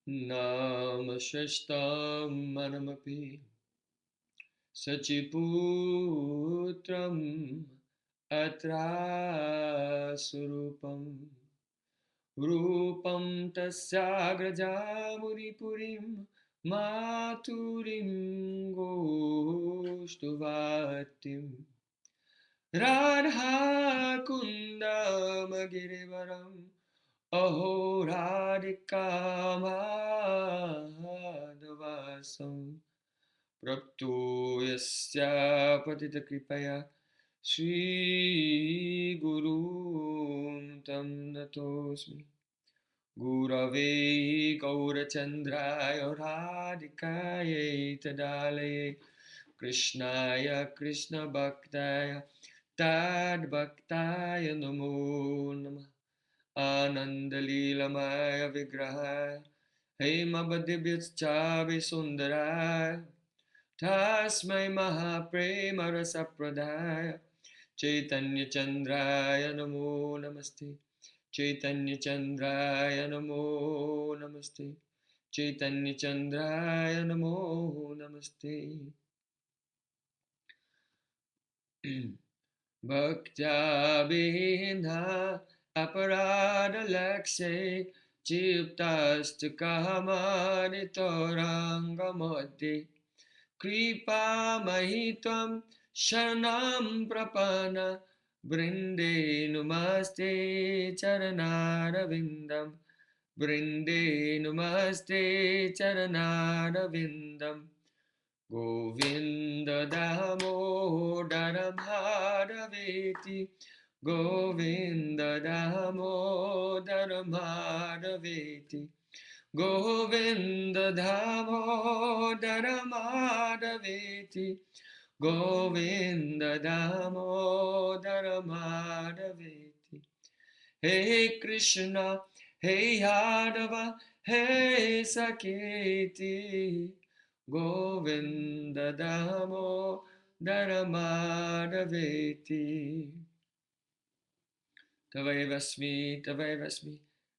Namashashtam manamapi Sachiputram atra surupam Rupam tasyagraja muripurim maturim goshtuvatim Radha kundam girivaram Aho radhika madhavasam Prapto yasya patita kripaya Shri Guru tam natosmi Gurave Gaurachandraya Radhikaye Tadalaye Krishnaya Krishna Bhaktaya Tad Bhaktaya Namo Namah Anandalilamaya Vigrahaya Hemabadibhyacchavi Sundaraya Tasmai Mahaprema Rasapradaya Chaitanya Chandraya Namo Namaste Chaitanya Chandraya Namo Namaste Chaitanya Chandraya Namo Namaste Bhaktya Bindha Aparada Lakshe Chiptasta Kahamani Toranga Madhi Kripa Mahitvam Sharanam Prapana Brinde Numaste Charanara Brinde Numaste Charanara Govinda Damodara Madhaveti Govinda Damodara Madhaveti Govinda Damodara Madhaveti Govinda Damodara Madhaveti Hey Krishna, Hey Yadava, Hey Saketi Govinda Damo Daramadaveti Tavaivasmi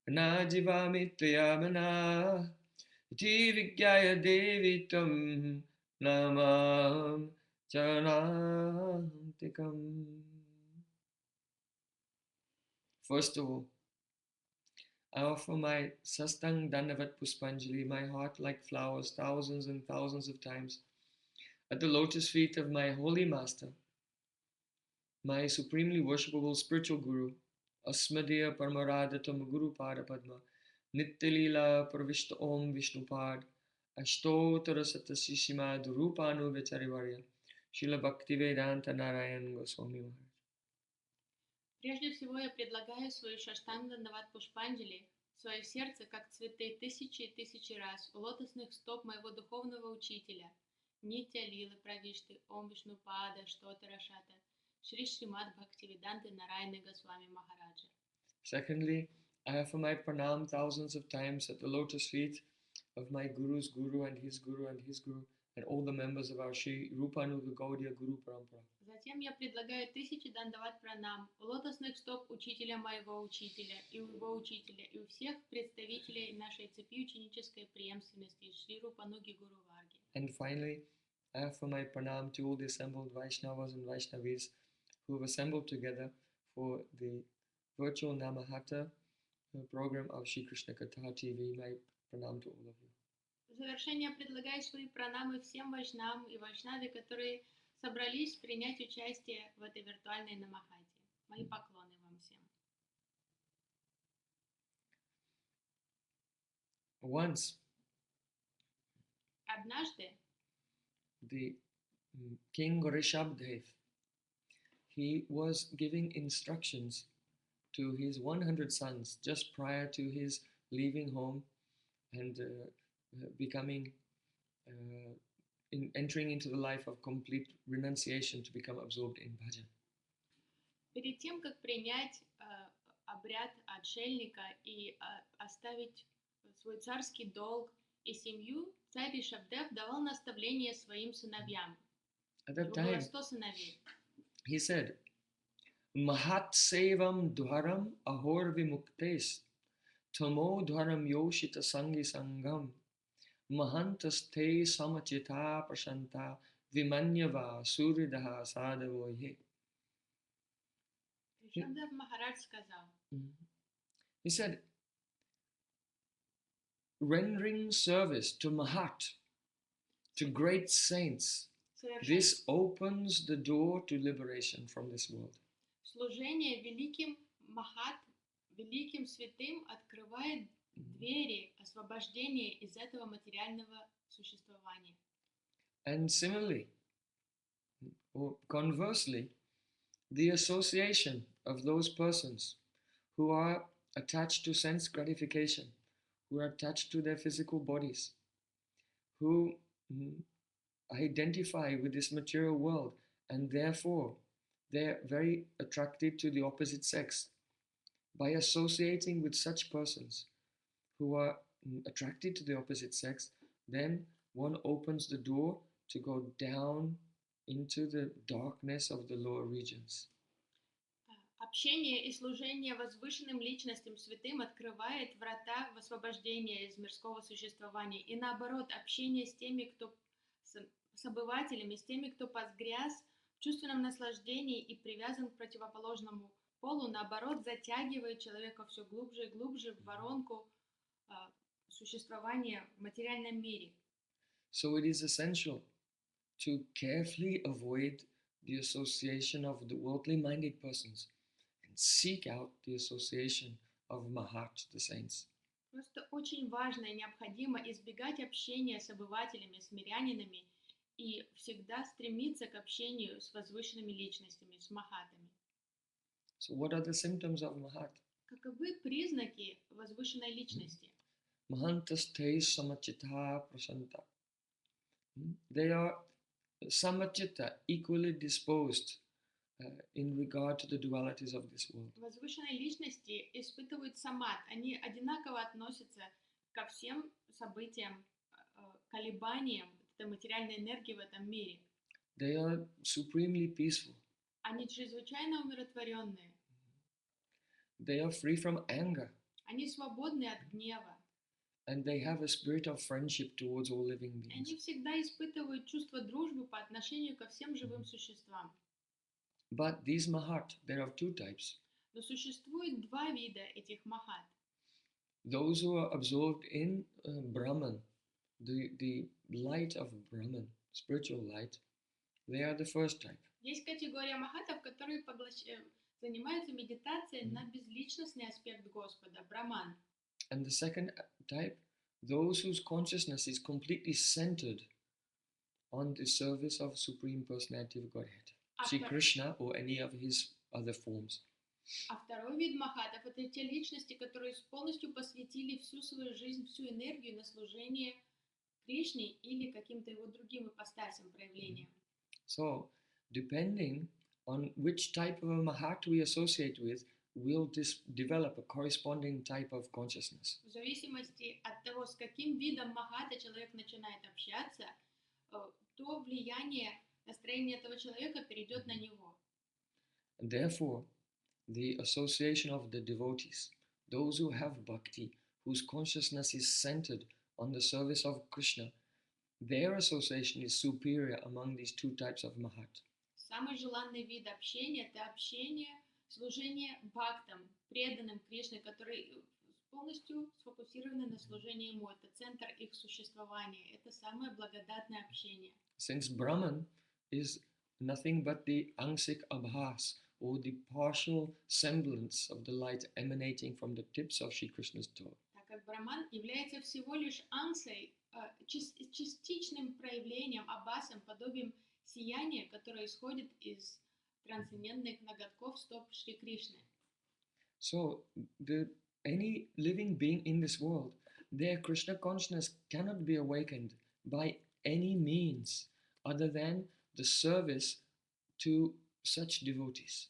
Najivami Tvayamana Iti Vigyaya Devi Tam Namam Charantikam. First of all, I offer my Sastang Dandavat Puspanjali, my heart like flowers, thousands and thousands of times, at the lotus feet of my holy master, my supremely worshipable spiritual guru, Asmadaya Paramaradatam Guru Pada Padma, Nityalila Pravishta Om Vishnupad, Ashtotara Satasishima Durupanu Vecharivarya, Srila Bhaktivedanta Narayan Goswami Maharaj. Прежде всего я предлагаю свою Шаштанга-Нават Пушпанджали, свое сердце, как цветы тысячи и тысячи раз у лотосных стоп моего духовного учителя, Нитя Лилы Правишты, Ом Вишнупада, Штотара Шата, Шри Шримад Бхактивиданты Нарайны Госвами Махараджа. Secondly, I offer my pranam thousands of times at the lotus feet of my Guru's Guru and his Guru and his Guru and all the members of our Sri Rupanuga Gaudiya Guru Parampara. Затем я предлагаю тысячи дандават пранам у лотосных стоп учителя моего учителя и у его учителя и у всех представителей нашей цепи ученической преемственности Шри Рупануги Гуру Варги. And finally, I offer my pranam to all the assembled Vaishnavas and Vaishnavis who have assembled together for the virtual Namahata program of Shri Krishna Katha TV. My pranam to all of you. В завершение предлагаю свои пранамы всем вайшнавам и вайшнаве, которые собрались принять участие в этой виртуальной намахате. Мои поклоны вам всем. Once, однажды, the King Rishabdev, he was giving instructions to his 100 sons just prior to his leaving home and entering into the life of complete renunciation to become absorbed in bhajan. Перед тем, как принять обряд отшельника и оставить свой царский долг и семью, царь Ришабдев давал наставление своим сыновьям. At that time, 100 сыновей. He said, Mahat sevam dwaram ahor vimuktes tamo dharam yoshita sangi sangam, mahantaste samachita prashanta, vimanyava suridaha sadavoye. Ришабдев Махарадж сказал, He said, rendering service to Mahat, to great saints, this opens the door to liberation from this world. служение великим Махат, великим святым открывает двери освобождения из этого материального существования. And similarly, or conversely, the association of those persons who are attached to sense gratification, who are attached to their physical bodies, who identify with this material world, and therefore they're very attracted to the opposite sex. By associating with such persons who are attracted to the opposite sex, then one opens the door to go down into the darkness of the lower regions. Общение и служение возвышенным личностям святым открывает врата в освобождение из мирского существования. И наоборот, общение с теми, кто с обывателями, с теми, кто погряз в чувственном наслаждении и привязан к противоположному полу, наоборот, затягивает человека все глубже и глубже в воронку существования в материальном мире. So it is essential to carefully avoid the association of the worldly minded persons and seek out the association of Mahat, the saints. Просто очень важно и необходимо избегать общения с обывателями, с мирянинами и всегда стремиться к общению с возвышенными личностями, с махатами. So what are the symptoms of Mahat? Каковы признаки возвышенной личности? Mahantaste samachita prasanta. They are samachita, equally disposed in regard to the dualities of this world. Возвышенные личности испытывают самат, они одинаково относятся ко всем событиям, колебаниям этой материальной энергии в этом мире. They are supremely peaceful. Они чрезвычайно умиротворенные. They are free from anger. Они свободны от гнева. And they have a spirit of friendship towards all living beings. Они всегда испытывают чувство дружбы по отношению ко всем живым существам. But these Mahat, there are two types. Но существует два вида этих махат. Those who are absorbed in Brahman, the light of Brahman, spiritual light, they are the first type. Есть категория махатов, которые занимаются медитацией на безличностный аспект Господа, Браман. And the second type, those whose consciousness is completely centered on the service of Supreme Personality of Godhead, Sri Krishna or any of his other forms. А второй вид махатов — это те личности, которые полностью посвятили всю свою жизнь, всю энергию на служение Кришне или каким-то его другим ипостасям, проявлениям. So, depending on which type of a Mahat we associate with, will develop a corresponding type of consciousness. В зависимости от того, с каким видом махата человек начинает общаться, то влияние настроения этого человека перейдет на него. And therefore, the association of the devotees, those who have bhakti, whose consciousness is centered on the service of Krishna, their association is superior among these two types of Mahat. Самый желанный вид общения — это общение, служение бхактам, преданным Кришне, которые полностью сфокусированы на служении ему. Это центр их существования. Это самое благодатное общение. Since Brahman is nothing but the angsik abhas, or the partial semblance of the light emanating from the tips of Shri Krishna's toe. Так как Браман является всего лишь ансой, частичным проявлением, абасом, подобием сияния, которое исходит из трансцендентных ноготков стоп Шри Кришны. So, any living being in this world, their Krishna consciousness cannot be awakened by any means other than the service to such devotees.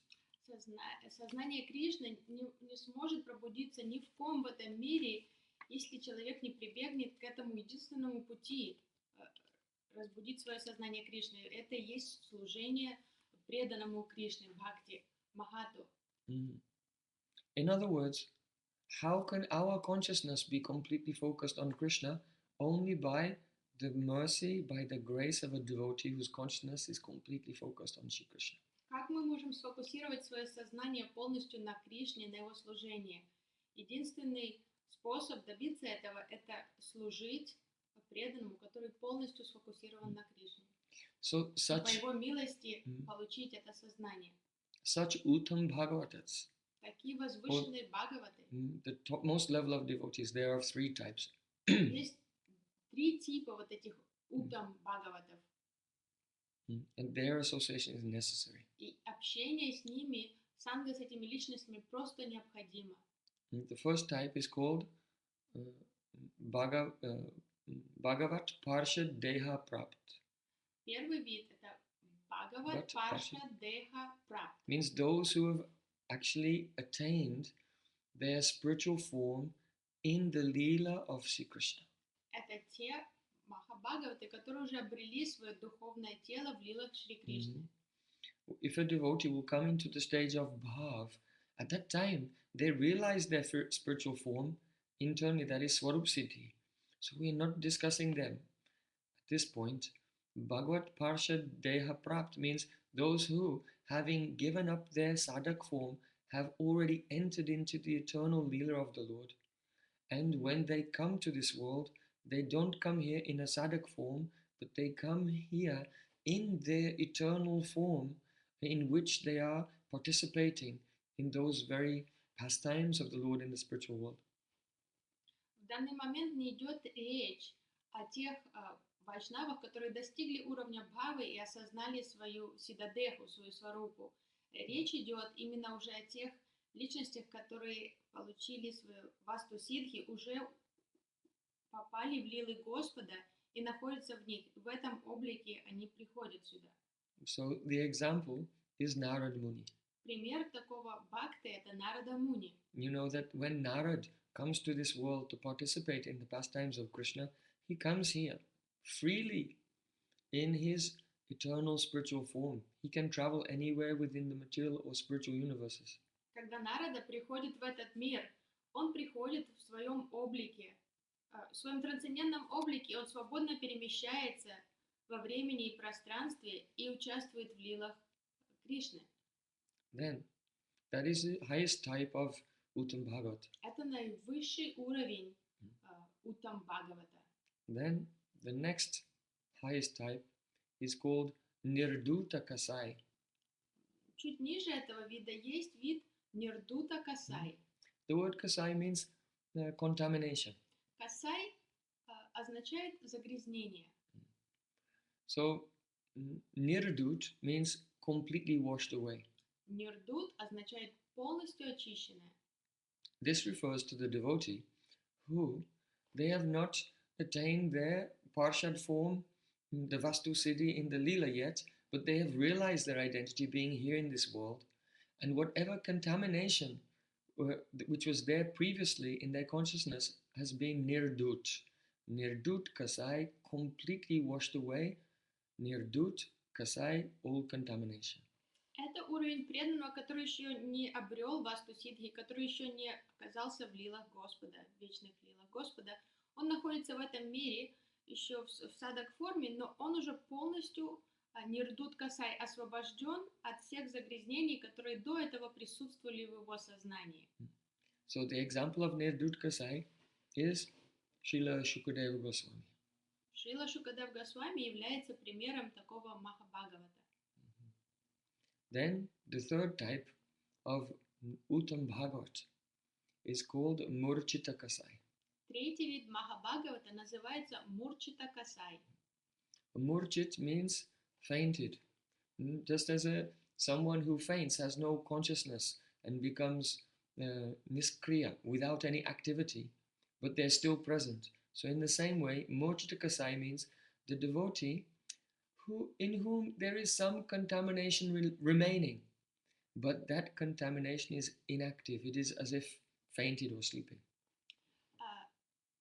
Сознание Кришны не сможет пробудиться ни в ком в этом мире, если человек не прибегнет к этому единственному пути разбудить свое сознание Кришны. Это и есть служение преданному Кришне, бхакти, махату. In other words, how can our consciousness be completely focused on Krishna? Only by the mercy, by the grace of a devotee whose consciousness is completely focused on Shri Krishna. Как мы можем сфокусировать свое сознание полностью на Кришне, на Его служении? Единственный способ добиться этого — это служить преданному, который полностью сфокусирован на Кришне. So И по such Его милости получить это сознание. Uttama Bhagavatas, Такие возвышенные Бхагаваты. the topmost level of devotees, there are of three types. Есть три типа вот этих Уттам Бхагаватов. And their association is necessary. И общение с ними, санга с этими личностями просто необходимо. The first type is called Bhagavat Parshad Deha Prapt. Первый вид — это Бхагават Парша Деха Прапт. Means those who have actually attained their spiritual form in the Leela of Sri Krishna. Это те Махабхагаваты, которые уже обрели свое духовное тело в лилах Шри Кришны. If a devotee will come into the stage of Bhav, at that time they realize their spiritual form internally, that is Swarup Siddhi. So we are not discussing them at this point. Bhagavat Parshad Deha Prapt means those who, having given up their sadhak form, have already entered into the eternal Leela of the Lord. And when they come to this world, they don't come here in a sadhak form, but they come here in their eternal form in which they are participating in those very pastimes of the Lord in the spiritual world. В данный момент не идет речь о тех вайшнавах, которые достигли уровня бхавы и осознали свою сидадеху, свою сварупу. Речь идет именно уже о тех личностях, которые получили свою васту сидхи, уже попали в лилы Господа и находятся в них. В этом облике они приходят сюда. So the example is Narad Muni. Пример такого бхакты — это Нарада Муни. You know that when Narad comes to this world to participate in the pastimes of Krishna, he comes here freely in his eternal spiritual form. He can travel anywhere within the material or spiritual universes. Когда Нарада приходит в этот мир, он приходит в своем облике, в своем трансцендентном облике, он свободно перемещается во времени и пространстве и участвует в лилах Кришны. Then, that is the highest type of Uttama Bhagavata. Это наивысший уровень Уттам Бхагавата. Then, the next highest type is called Nirduta Kasai. Чуть ниже этого вида есть вид Нирдута Касай. The word Kasai means contamination. Касай означает загрязнение. So, Nirdut means completely washed away. Нирдут означает полностью очищенное. This refers to the devotee who they have not attained their Parshad form, the Vastu Siddhi in the Leela yet, but they have realized their identity being here in this world, and whatever contamination which was there previously in their consciousness has been Nirdut. Nirdut Kasai, completely washed away. Nirdut Kasai, all contamination. Это уровень преданного, который еще не обрел васту сидхи, который еще не оказался в лилах Господа, в вечных лилах Господа. Он находится в этом мире еще в садак форме, но он уже полностью нирдут касай, освобожден от всех загрязнений, которые до этого присутствовали в его сознании. So the example of Nirdut Kasai is Srila Shukadeva Goswami. Шрила Шукадев Госвами является примером такого Махабхагавата. Then the third type of Uttama Bhagavat is called Murchita Kasai. Третий вид Махабхагавата называется Мурчита Касай. Murchit means fainted. Just as someone who faints has no consciousness and becomes niskriya, without any activity, but they're still present. So in the same way, Murchita Kasai means the devotee in whom there is some contamination remaining, but that contamination is inactive. It is as if fainted or sleeping.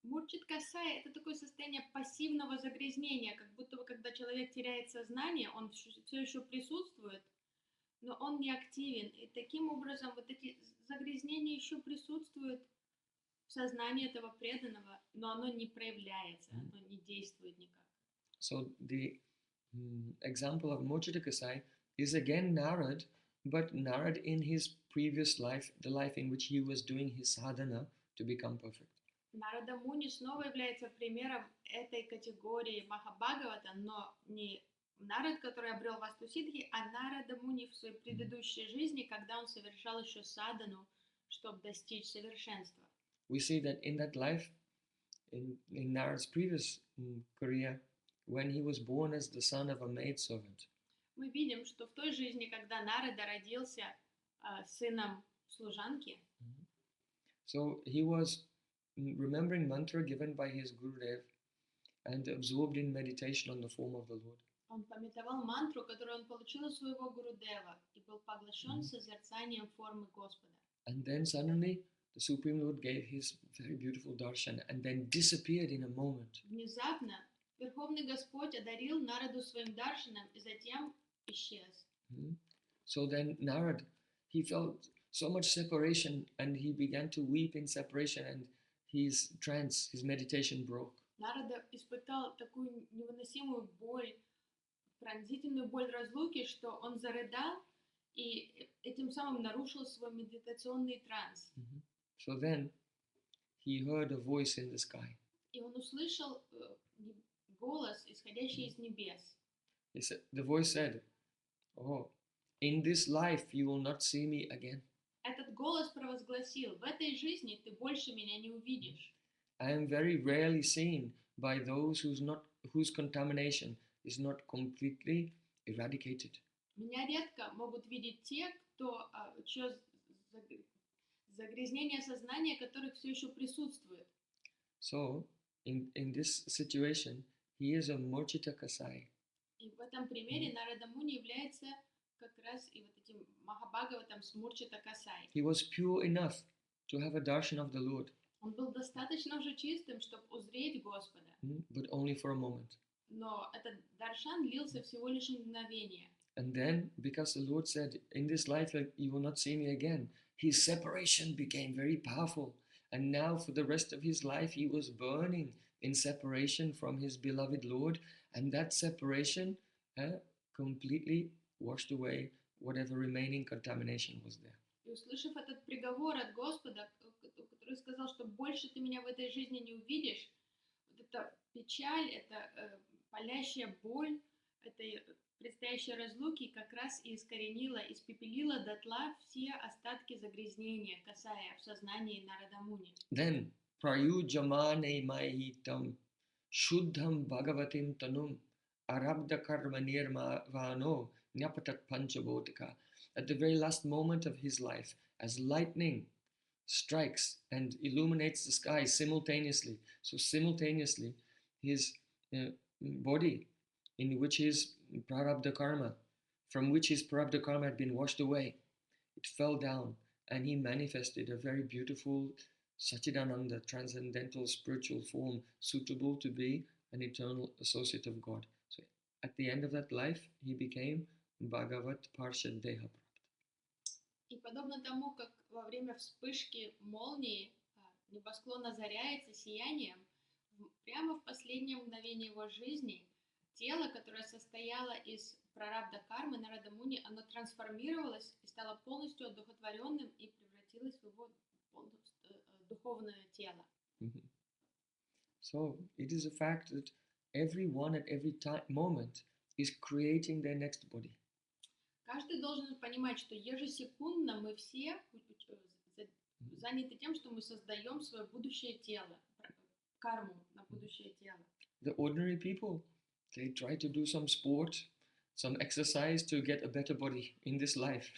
Мурчит Касай — это такое состояние пассивного загрязнения, как будто бы когда человек теряет сознание, он все еще присутствует, но он не активен. И таким образом вот эти загрязнения еще присутствуют в сознании этого преданного, но оно не проявляется, оно не действует никак. So the example of Mochita Kasai is again Narad, but Narad in his previous life, the life in which he was doing his sadhana to become perfect. Нарада Муни снова является примером этой категории Махабхагавата, но не Нарад, который обрел Вастусидхи, а Нарада Муни в своей предыдущей жизни, когда он совершал еще садану, чтобы достичь совершенства. We see that in that life, in Narad's previous career, when he was born as the son of a maidservant, Мы видим, что в той жизни, когда Нарада родился сыном служанки, so he was remembering mantra given by his Gurudev and absorbed in meditation on the form of the Lord. он памятовал мантру, которую он получил от своего Гурудева, и был поглощен созерцанием формы Господа. And then suddenly the Supreme Lord gave his very beautiful darshan and then disappeared in a moment. Внезапно Верховный Господь одарил Нараду своим даршаном и затем исчез. So then Narad, he felt so much separation and he began to weep in separation and his trance, his meditation broke. Нарада испытал такую невыносимую боль, пронзительную боль разлуки, что он зарыдал и этим самым нарушил свой медитационный транс. So then he heard a voice in the sky. И он услышал голос, исходящий из небес. The voice said, "Oh, in this life you will not see me again. Этот голос провозгласил: в этой жизни ты больше меня не увидишь. I am very rarely seen by those whose contamination is not completely eradicated." Меня редко могут видеть те, чье загрязнение сознания, которых все еще присутствует. So, in this situation, he is a Mochita Kasai. И в этом примере Нарада Муни является как раз и вот этим Махабхагаватом с Мурчита Касай. He was pure enough to have a darshan of the Lord. Он был достаточно уже чистым, чтобы узреть Господа. But only for a moment. Но этот даршан длился всего лишь мгновение. And then, because the Lord said, "In this life you will not see me again," his separation became very powerful. And now for the rest of his life, he was burning in separation from his beloved Lord. And that separation completely washed away whatever remaining contamination was there. И услышав этот приговор от Господа, который сказал, что больше ты меня в этой жизни не увидишь, вот эта печаль, эта палящая боль, этой предстоящей разлуки как раз и искоренила, испепелила дотла все остатки загрязнения, касая в сознании Нарада Муни. Then prayujamane mahitam shuddham bhagavatim tanum arabdha karma nirvano nyapatat panchabodhika. At the very last moment of his life, as lightning strikes and illuminates the sky simultaneously, so simultaneously his body, in which his prarabdha karma, from which his prarabdha karma had been washed away, it fell down and he manifested a very beautiful Sachidananda, transcendental spiritual form suitable to be an eternal associate of God. So at the end of that life, he became Bhagavat Parshad Deha. И подобно тому, как во время вспышки молнии небосклон озаряется сиянием, прямо в последнее мгновение его жизни тело, которое состояло из прарабдха кармы Нарада Муни, оно трансформировалось и стало полностью одухотворенным и превратилось в его духовное тело. So it is a fact that everyone at every moment is creating their next body. Каждый должен понимать, что ежесекундно мы все заняты тем, что мы создаем свое будущее тело, карму на будущее тело. The ordinary people, they try to do some sport, some exercise to get a better body in this life.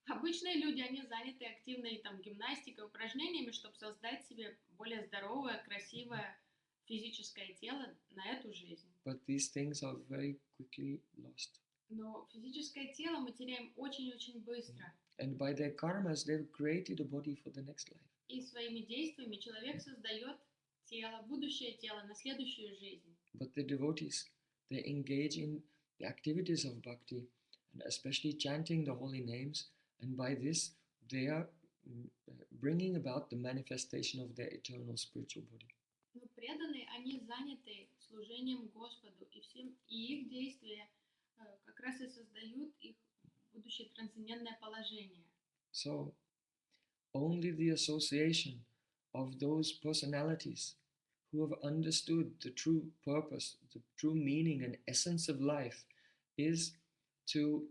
Обычные люди, они заняты активной гимнастикой, упражнениями, чтобы создать себе более здоровое, красивое физическое тело на эту жизнь. But these things are very quickly lost. Но физическое тело мы теряем очень-очень быстро. And by their karmas, they've created a body for the next life. И своими действиями человек создает тело, будущее тело на следующую жизнь. But the devotees, they engage in the activities of bhakti, and especially chanting the holy names, and by this they are bringing about the manifestation of their eternal spiritual body. Но преданные, они заняты служением Господу, и их действия как раз и создают их будущее трансцендентное положение. So, only the association of those personalities who have understood the true purpose, the true meaning and essence of life is to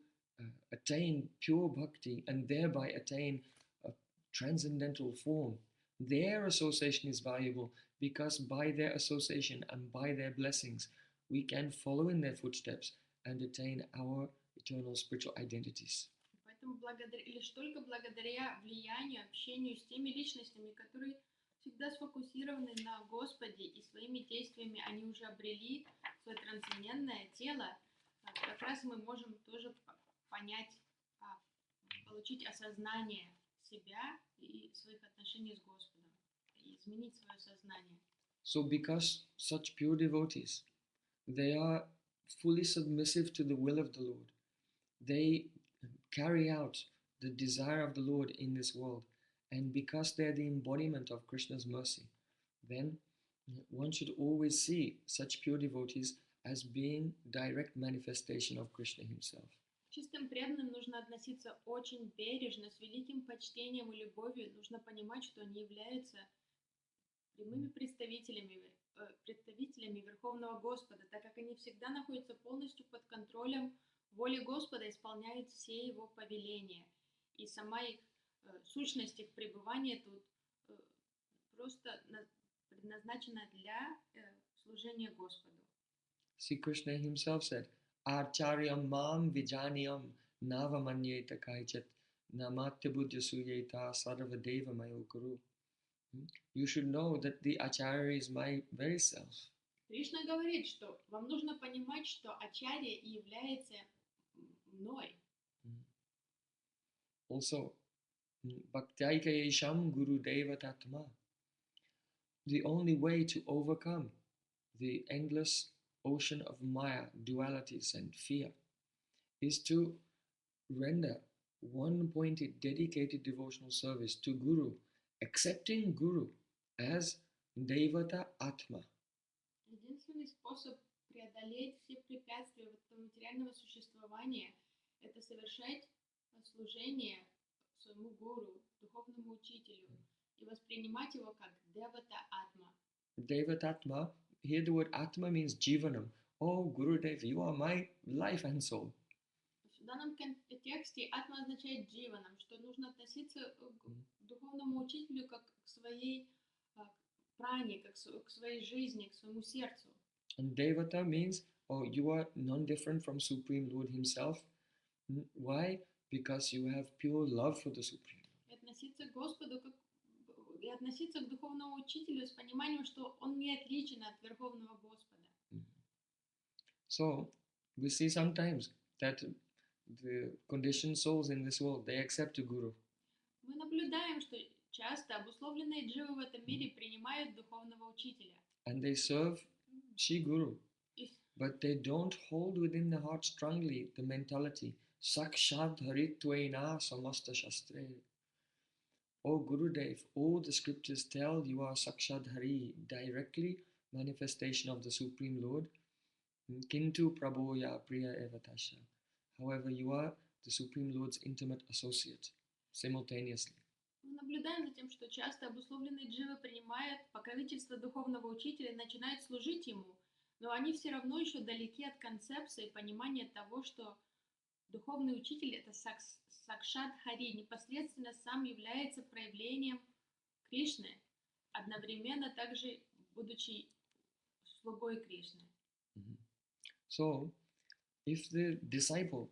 attain pure bhakti and thereby attain a transcendental form. Their association is valuable because by their association and by their blessings, we can follow in their footsteps and attain our eternal spiritual identities. Поэтому лишь только благодаря влиянию, общению с теми личностями, которые всегда сфокусированы на Господе и своими действиями они уже обрели свое трансцендентное тело, как раз мы можем тоже понять, получить осознание себя и своих отношений с Господом, и изменить свое сознание. So because such pure devotees, they are fully submissive to the will of the Lord. They carry out the desire of the Lord in this world. And because they're the embodiment of Krishna's mercy, then one should always see such pure devotees as being direct manifestation of Krishna himself. Чистым преданным нужно относиться очень бережно, с великим почтением и любовью. Нужно понимать, что они являются прямыми представителями Верховного Господа, так как они всегда находятся полностью под контролем воли Господа, исполняют все Его повеления. И сама их сущность их пребывания тут просто предназначена для служения Господу. See, Krishna himself said, Acharyam mam vijaniyam navamanyeta kaichat namatya buddhya suyeta sarvadeva mayo guru. You should know that the Acharya is my very self. Кришна говорит, что вам нужно понимать, что Ачарья является мной. Also, Bhaktaika Yesham Guru Deva Tatma. The only way to overcome the endless ocean of Maya, dualities, and fear is to render one-pointed, dedicated devotional service to Guru, accepting Guru as Devata Atma. Единственный способ преодолеть все препятствия этого материального существования – это совершать служение своему гуру, духовному учителю, и воспринимать его как Девата Атма. Devata Atma, here the word Atma means Jivanam. Oh, Gurudev, you are my life and soul. В данном контексте Атма означает дживанам, что нужно относиться к духовному учителю как к своей пране, как к своей жизни, к своему сердцу. And Devata means, oh, you are non-different from Supreme Lord himself. Why? Because you have pure love for the Supreme. И относиться к Господу и относиться к духовному учителю с пониманием, что он не отличен от Верховного Господа. So, we see sometimes that the conditioned souls in this world, they accept a guru. Мы наблюдаем, что часто обусловленные дживы в этом мире принимают духовного учителя. And they serve Shri Guru. But they don't hold within the heart strongly the mentality, Sakshad Haritvaina Samasta Shastre. O Gurudev, all the scriptures tell you are Sakshad Hari, directly manifestation of the Supreme Lord. Kintu Prabhoya Priya Evatasha. However, you are the Supreme Lord's intimate associate, simultaneously. Мы наблюдаем за тем, что часто обусловленные дживы принимают покровительство духовного учителя и начинают служить ему, но они все равно еще далеки от концепции понимания того, что духовный учитель – это Сакшат Хари, непосредственно сам является проявлением Кришны, одновременно также будучи слугой Кришны. So, if the disciple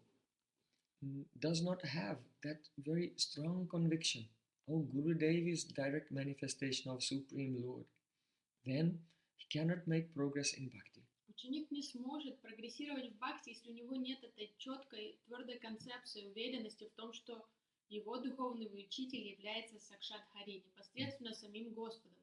does not have that very strong conviction, oh, Gurudev is direct manifestation of Supreme Lord, then he cannot make progress in bhakti. Ученик не сможет прогрессировать в бхакти, если у него нет этой четкой, твердой концепции, уверенности в том, что его духовный учитель является Сакшат Хари, непосредственно самим Господом.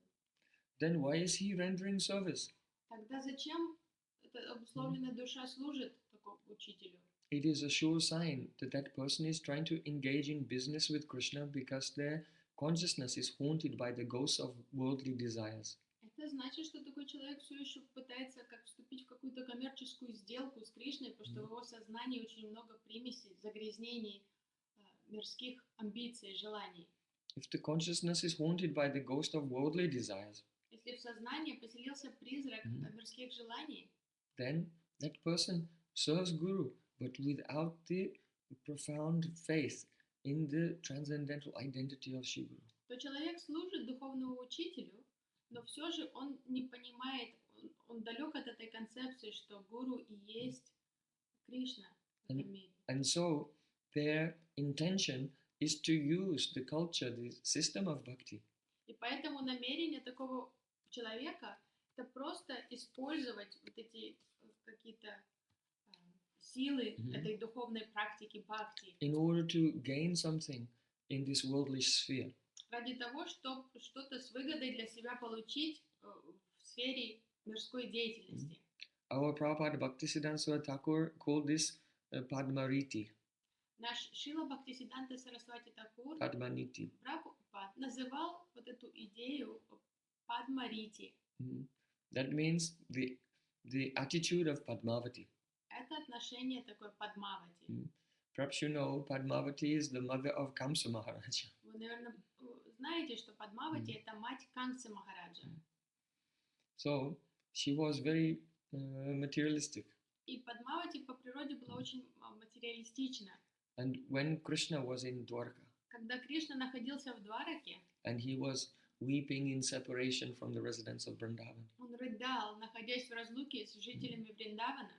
Then why is he rendering service? Тогда зачем эта обусловленная душа служит такому учителю? It is a sure sign that that person is trying to engage in business with Krishna because their consciousness is haunted by the ghosts of worldly desires. Это значит, что такой человек все еще пытается как вступить в какую-то коммерческую сделку с Кришной, потому что в его сознании очень много примесей, загрязнений, мирских амбиций, желаний. If the consciousness is haunted by the ghost of worldly desires, Если в сознании поселился призрак мирских желаний, then that person serves Guru, but without the profound faith in the transcendental identity of Shri Guru. то человек служит духовному учителю, но все же он не понимает, он далек от этой концепции, что гуру и есть Кришна в этом мире. And so their intention is to use the culture, the system of bhakti, И поэтому намерение такого человека это просто использовать вот эти какие-то силы этой духовной практики бхакти in order to gain something in this worldly sphere. ради того, чтобы что-то с выгодой для себя получить в сфере мирской деятельности. Our Prabhupada Bhaktisiddhanta Saraswati Thakur called this Padmariti. Наш Шрила Бхактисиддханта Сарасвати Такур Padmaniti. Прабхупад называл вот эту идею Падмарити. That means the attitude of Padmavati. Это отношение такое Падмавати. Perhaps you know Padmavati is the mother of Kamsa Maharaja. Вы, наверное, знаете, что Падмавати это мать Камсы Махараджа. So she was very materialistic. И Падмавати по природе была очень материалистична. And when Krishna was in Dwarka, Когда Кришна находился в Двараке, and he was weeping in separation from the residents of Vrindavan, он рыдал, находясь в разлуке с жителями Вриндавана.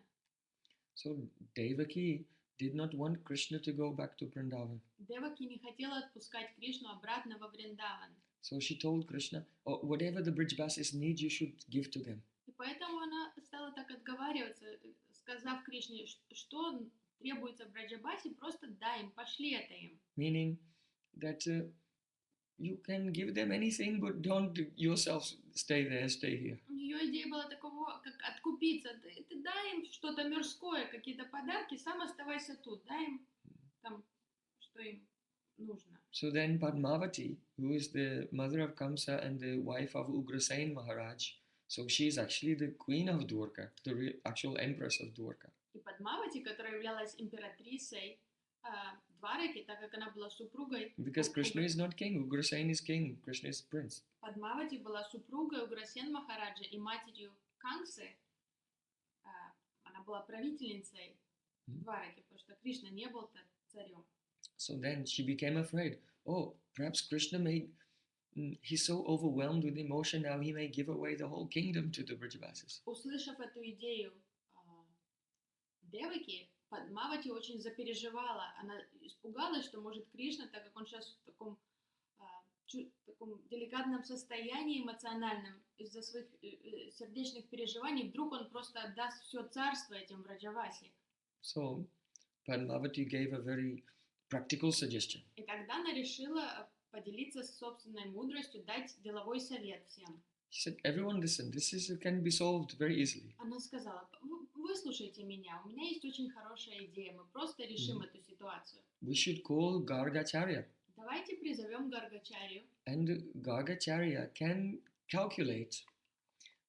so Devaki did not want Krishna to go back to Vrindavan. Деваки не хотела отпускать Кришну обратно во Вриндаван. So she told Krishna, oh, whatever the Brijbasis need, you should give to them. И поэтому она стала так отговариваться, сказав Кришне, что требуется в Браджабасе, просто дай им, пошли это им. Meaning that you can give them anything, but don't yourself stay there, stay here. У нее идея была такого, как откупиться. Ты дай им что-то мирское, какие-то подарки, сам оставайся тут, дай им там, что им нужно. So then Padmavati, who is the mother of Kamsa and the wife of Ugrasen Maharaj, so she is actually the queen of Dwarka, the actual empress of Dwarka. И Падмавати, которая являлась императрицей Двараки, так как она была супругой... Because Krishna is not king, Ugrasen is king, Krishna is prince. Падмавати была супругой Уграсен Махараджа и матерью Камсы. Она была правительницей Двараки, потому что Кришна не был царем. So then she became afraid. Oh, perhaps Krishna he's so overwhelmed with emotion now he may give away the whole kingdom to the Brijavasis. Услышав эту идею Деваки, Падмавати очень запереживала. Она испугалась, что может Кришна, так как он сейчас в таком деликатном состоянии эмоциональном из-за своих сердечных переживаний, вдруг он просто отдаст все царство этим Браджаваси. So Padmavati gave a very practical suggestion. И тогда она решила поделиться собственной мудростью, дать деловой совет всем. She said, everyone listen, can be solved very easily. Она сказала, выслушайте меня, у меня есть очень хорошая идея, мы просто решим эту ситуацию. We should call Gargacharya. Давайте призовем Гаргачарью. And Gargacharya can calculate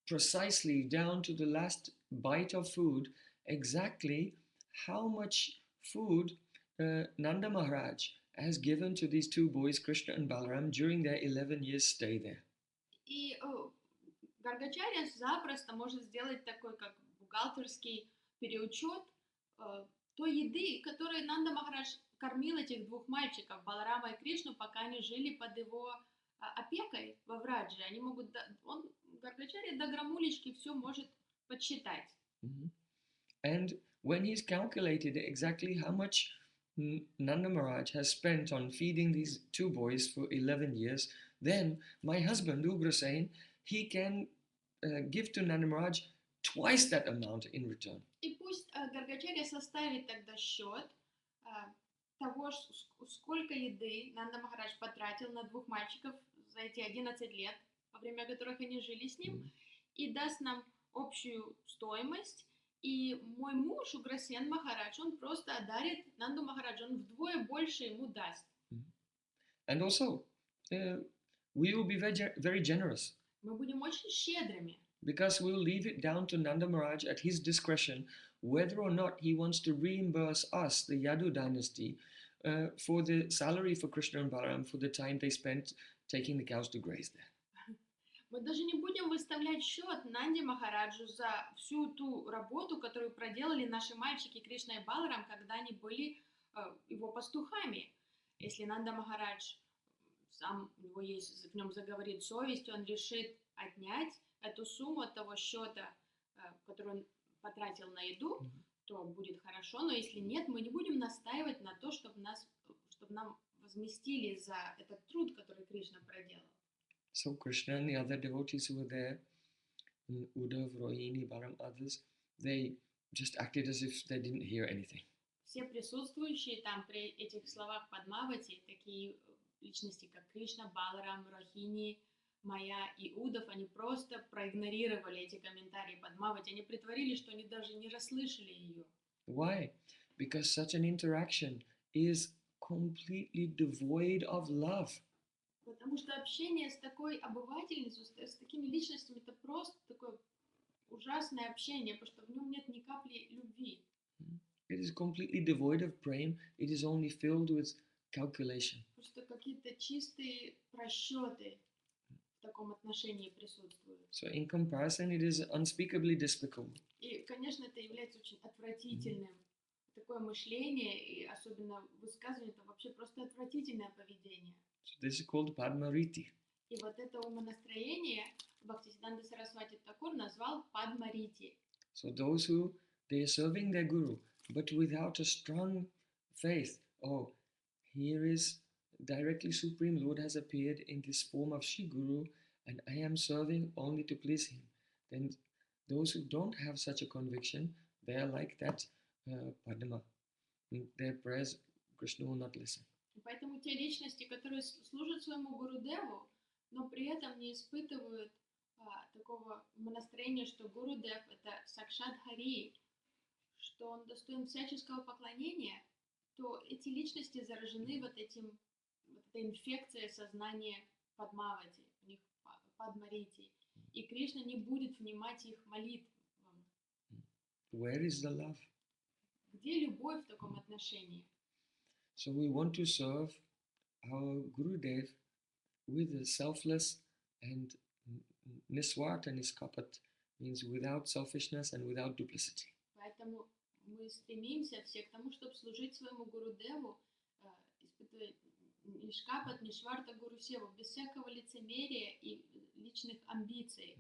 precisely down to the last bite of food exactly how much food Nanda Maharaj has given to these two boys, Krishna and Balaram, during their 11 years stay there. И Гаргачарья запросто может сделать такой, как бухгалтерский переучет той еды, которой Нанда Махарадж кормил этих двух мальчиков, Баларама и Кришну, пока они жили под его опекой во Врадже. Они могут, Гаргачарья до грамулечки все может подсчитать. And when he's calculated exactly how much Nanda Maharaj has spent on feeding these two boys for 11 years, then my husband Ugrasen, he can give to Nanda Maharaj twice that amount in return. И пусть Гаргачарья составит тогда счет того, сколько еды Нанда Махарадж потратил на двух мальчиков за эти 11 лет, во время которых они жили с ним, и даст нам общую стоимость. И мой муж, Уграсен Махарадж, он просто одарит Нанду Махараджа, он вдвое больше ему даст. And also, we will be very generous. Мы будем очень щедрыми. Because we'll leave it down to Nanda Maharaj at his discretion whether or not he wants to reimburse us, the Yadu dynasty, for the salary for Krishna and Balaram for the time they spent taking the cows to graze there. Мы даже не будем выставлять счет Нанди Махараджу за всю ту работу, которую проделали наши мальчики Кришна и Баларам, когда они были его пастухами. Если Нанда Махарадж сам у него есть, в нем заговорит совесть, он решит отнять эту сумму от того счета, который он потратил на еду, то будет хорошо, но если нет, мы не будем настаивать на то, чтобы нам возместили за этот труд, который Кришна проделал. So Krishna and the other devotees who were there, Uddhav, Rohini, Balaram, others, they just acted as if they didn't hear anything. Все присутствующие там при этих словах Падмавати, такие личности, как Кришна, Баларам, Рохини, Майя и Удав, они просто проигнорировали эти комментарии Падмавати, они притворились, что они даже не расслышали ее. Why? Because such an interaction is completely devoid of love. Потому что общение с такой обывательницей, с такими личностями, это просто такое ужасное общение, потому что в нем нет ни капли любви. It is completely devoid of prema. It is only filled with calculation. Просто какие-то чистые просчеты в таком отношении присутствуют. So in comparison, it is unspeakably despicable. И, конечно, это является очень отвратительным. Такое мышление, и особенно высказывание, это вообще просто отвратительное поведение. So this is called Padmariti. И вот это умонастроение Бхактисиданта Сарасвати Такур назвал Падмарити. So those who, they are serving their guru, but without a strong faith, oh, here is directly Supreme Lord has appeared in this form of Shri Guru, and I am serving only to please him. Then those who don't have such a conviction, they are like that Padma. In their prayers, Krishna will not listen. Поэтому те личности, которые служат своему Гурудеву, но при этом не испытывают такого настроения, что Гурудев — это Сакшат Хари, что он достоин всяческого поклонения, то эти личности заражены вот этой инфекцией сознания Падмавати, у них Падмарити, и Кришна не будет внимать их молитвам. Where is the love? Где любовь в таком отношении? So we want to serve our Gurudev with a selfless and niswarta niskapat, means without selfishness and without duplicity. Поэтому мы стремимся все к тому, чтобы служить своему Гурудеву, испытывая нишкапат, нишварта Гурусеву, без всякого лицемерия и личных амбиций.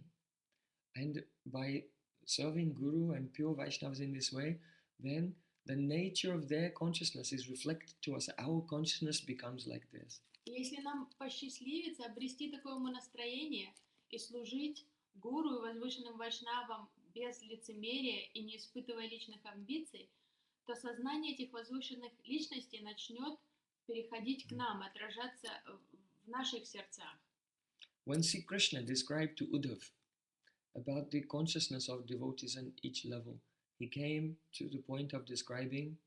And by serving Guru and pure Vaishnavas in this way, then the nature of their consciousness is reflected to us. Our consciousness becomes like this. И если нам посчастливится обрести такое умонастроение и служить Гуру и возвышенным вайшнавам без лицемерия и не испытывая личных амбиций, то сознание этих возвышенных личностей начнет переходить к нам, отражаться в наших сердцах. When Sri Krishna described to Uddhav about the consciousness of devotees on each level, he came to the point of describing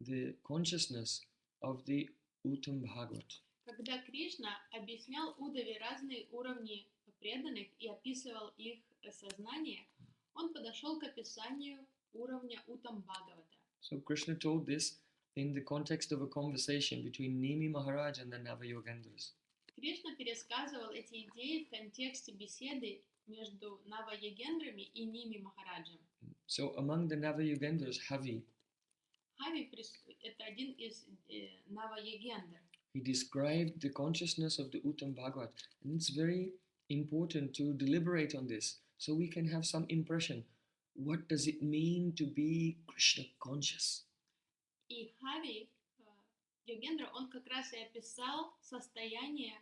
the consciousness of the Uttama Bhagavata. Когда Кришна объяснял Удаве разные уровни преданных и описывал их сознание, он подошел к описанию уровня Уттама Бхагавата. So Krishna told this in the context of a conversation between Nimi Maharaj and the Navayogendras. Кришна пересказывал эти идеи в контексте беседы между Наваягендрами и Ними Махараджем. So among the Navayogendras, Havi, Хави — это один из Наваягендр. he described the consciousness of the Uttama Bhagavata, and it's very important to deliberate on this so we can have some impression. What does it mean to be Krishna conscious? И Хави, Йогендра, он как раз и описал состояние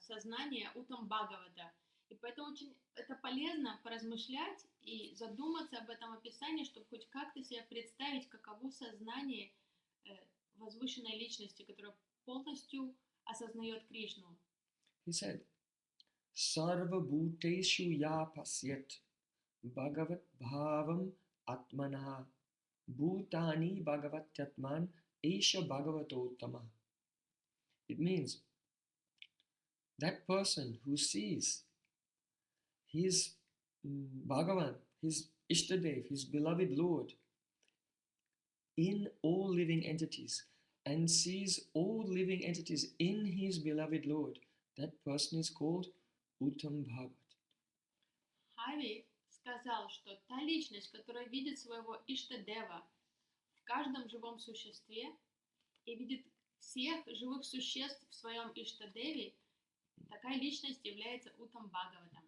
сознания Уттама Бхагавата. И поэтому очень это полезно поразмышлять и задуматься об этом описании, чтобы хоть как-то себе представить, каково сознание возвышенной личности, которая полностью осознает Кришну. He said, Sarva Bhuteshu Ya Pasyat Bhagavat Bhavam Atmana Bhutani Bhagavat Tatman Esha Bhagavato Uttama. It means that person who sees his Bhagavan, his Ishtadev, his beloved Lord, in all living entities and sees all living entities in his beloved Lord, that person is called Uttama Bhagavata. Хави сказал, что та личность, которая видит своего Иштадева в каждом живом существе и видит всех живых существ в своем Иштадеве, такая личность является Уттам Бхагаватом.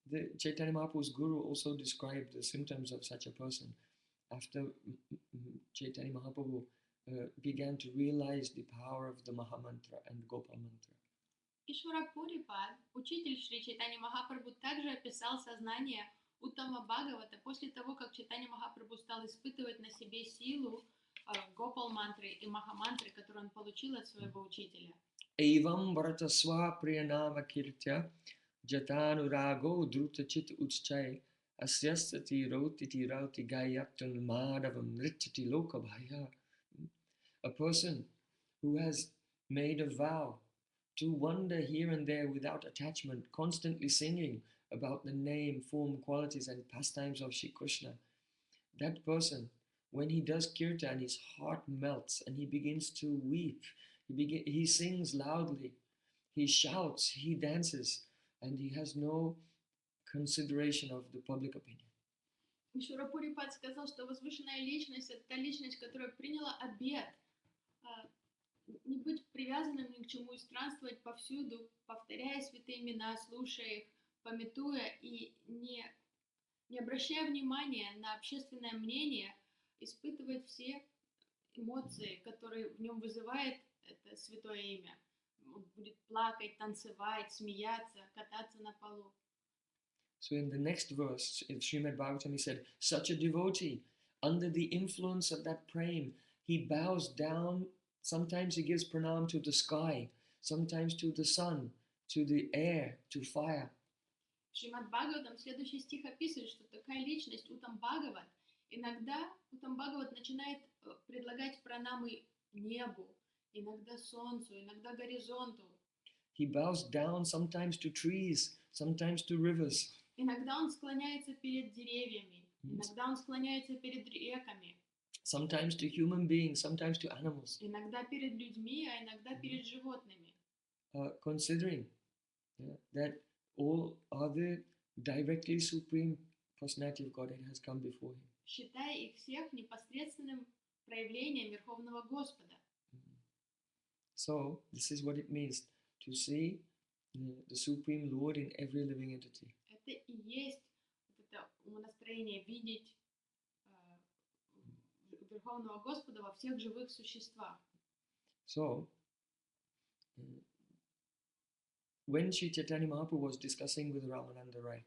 The Chaitanya Mahaprabhu's guru also described the symptoms of such a person after Chaitanya Mahaprabhu began to realize the power of the Mahamantra and Gopal Mantra. Ишвара Пурипад, учитель Шри Чайтанья Махапрабху, также описал сознание Уттама Бхагавата после того, как Чайтанья Махапрабху стал испытывать на себе силу Гопал мантры и Махамантры, которую он получил от своего учителя. Evam Bharata Swa Priyanama Kirtya Jatanurago Druta Chit Utschai Asyastati Rotiti Rauti Gayatun Madhavam Nrityati Lokabhaya. A person who has made a vow to wander here and there without attachment, constantly singing about the name, form, qualities, and pastimes of Shri Krishna. That person, when he does kirtan, his heart melts and he begins to weep. He sings loudly, he shouts, he dances, and he has no consideration of the public opinion. Ишвара Пурипад сказал, что возвышенная личность — это та личность, которая приняла обет не быть привязанным ни к чему и странствовать повсюду, повторяя святые имена, слушая их, памятуя и не обращая внимания на общественное мнение, испытывает все эмоции, которые в нем вызывает это святое имя. Он будет плакать, танцевать, смеяться, кататься на полу. So in the next verse, in Srimad Bhagavatam, he said, such a devotee, under the influence of that prema, he bows down. Sometimes he gives pranam to the sky, sometimes to the sun, to the air, to fire. В Шримад Бхагаватам следующий стих описывает, что такая личность, Уттам Бхагават, иногда Уттам Бхагават начинает предлагать пранамы небу, иногда солнцу, иногда горизонту. He bows down sometimes to trees, sometimes to rivers. Иногда он склоняется перед деревьями, иногда он склоняется перед реками. Sometimes to human beings, sometimes to animals. Иногда перед людьми, а иногда перед животными. Considering that all other directly supreme personality of Godhead has come before him. Считая их всех непосредственным проявлением Верховного Господа. So, this is what it means to see the Supreme Lord in every living entity. Это и есть вот это умонастроение видеть Верховного Господа во всех живых существах. So, when Sri Chaitanya Mahaprabhu was discussing with Ramananda Rai,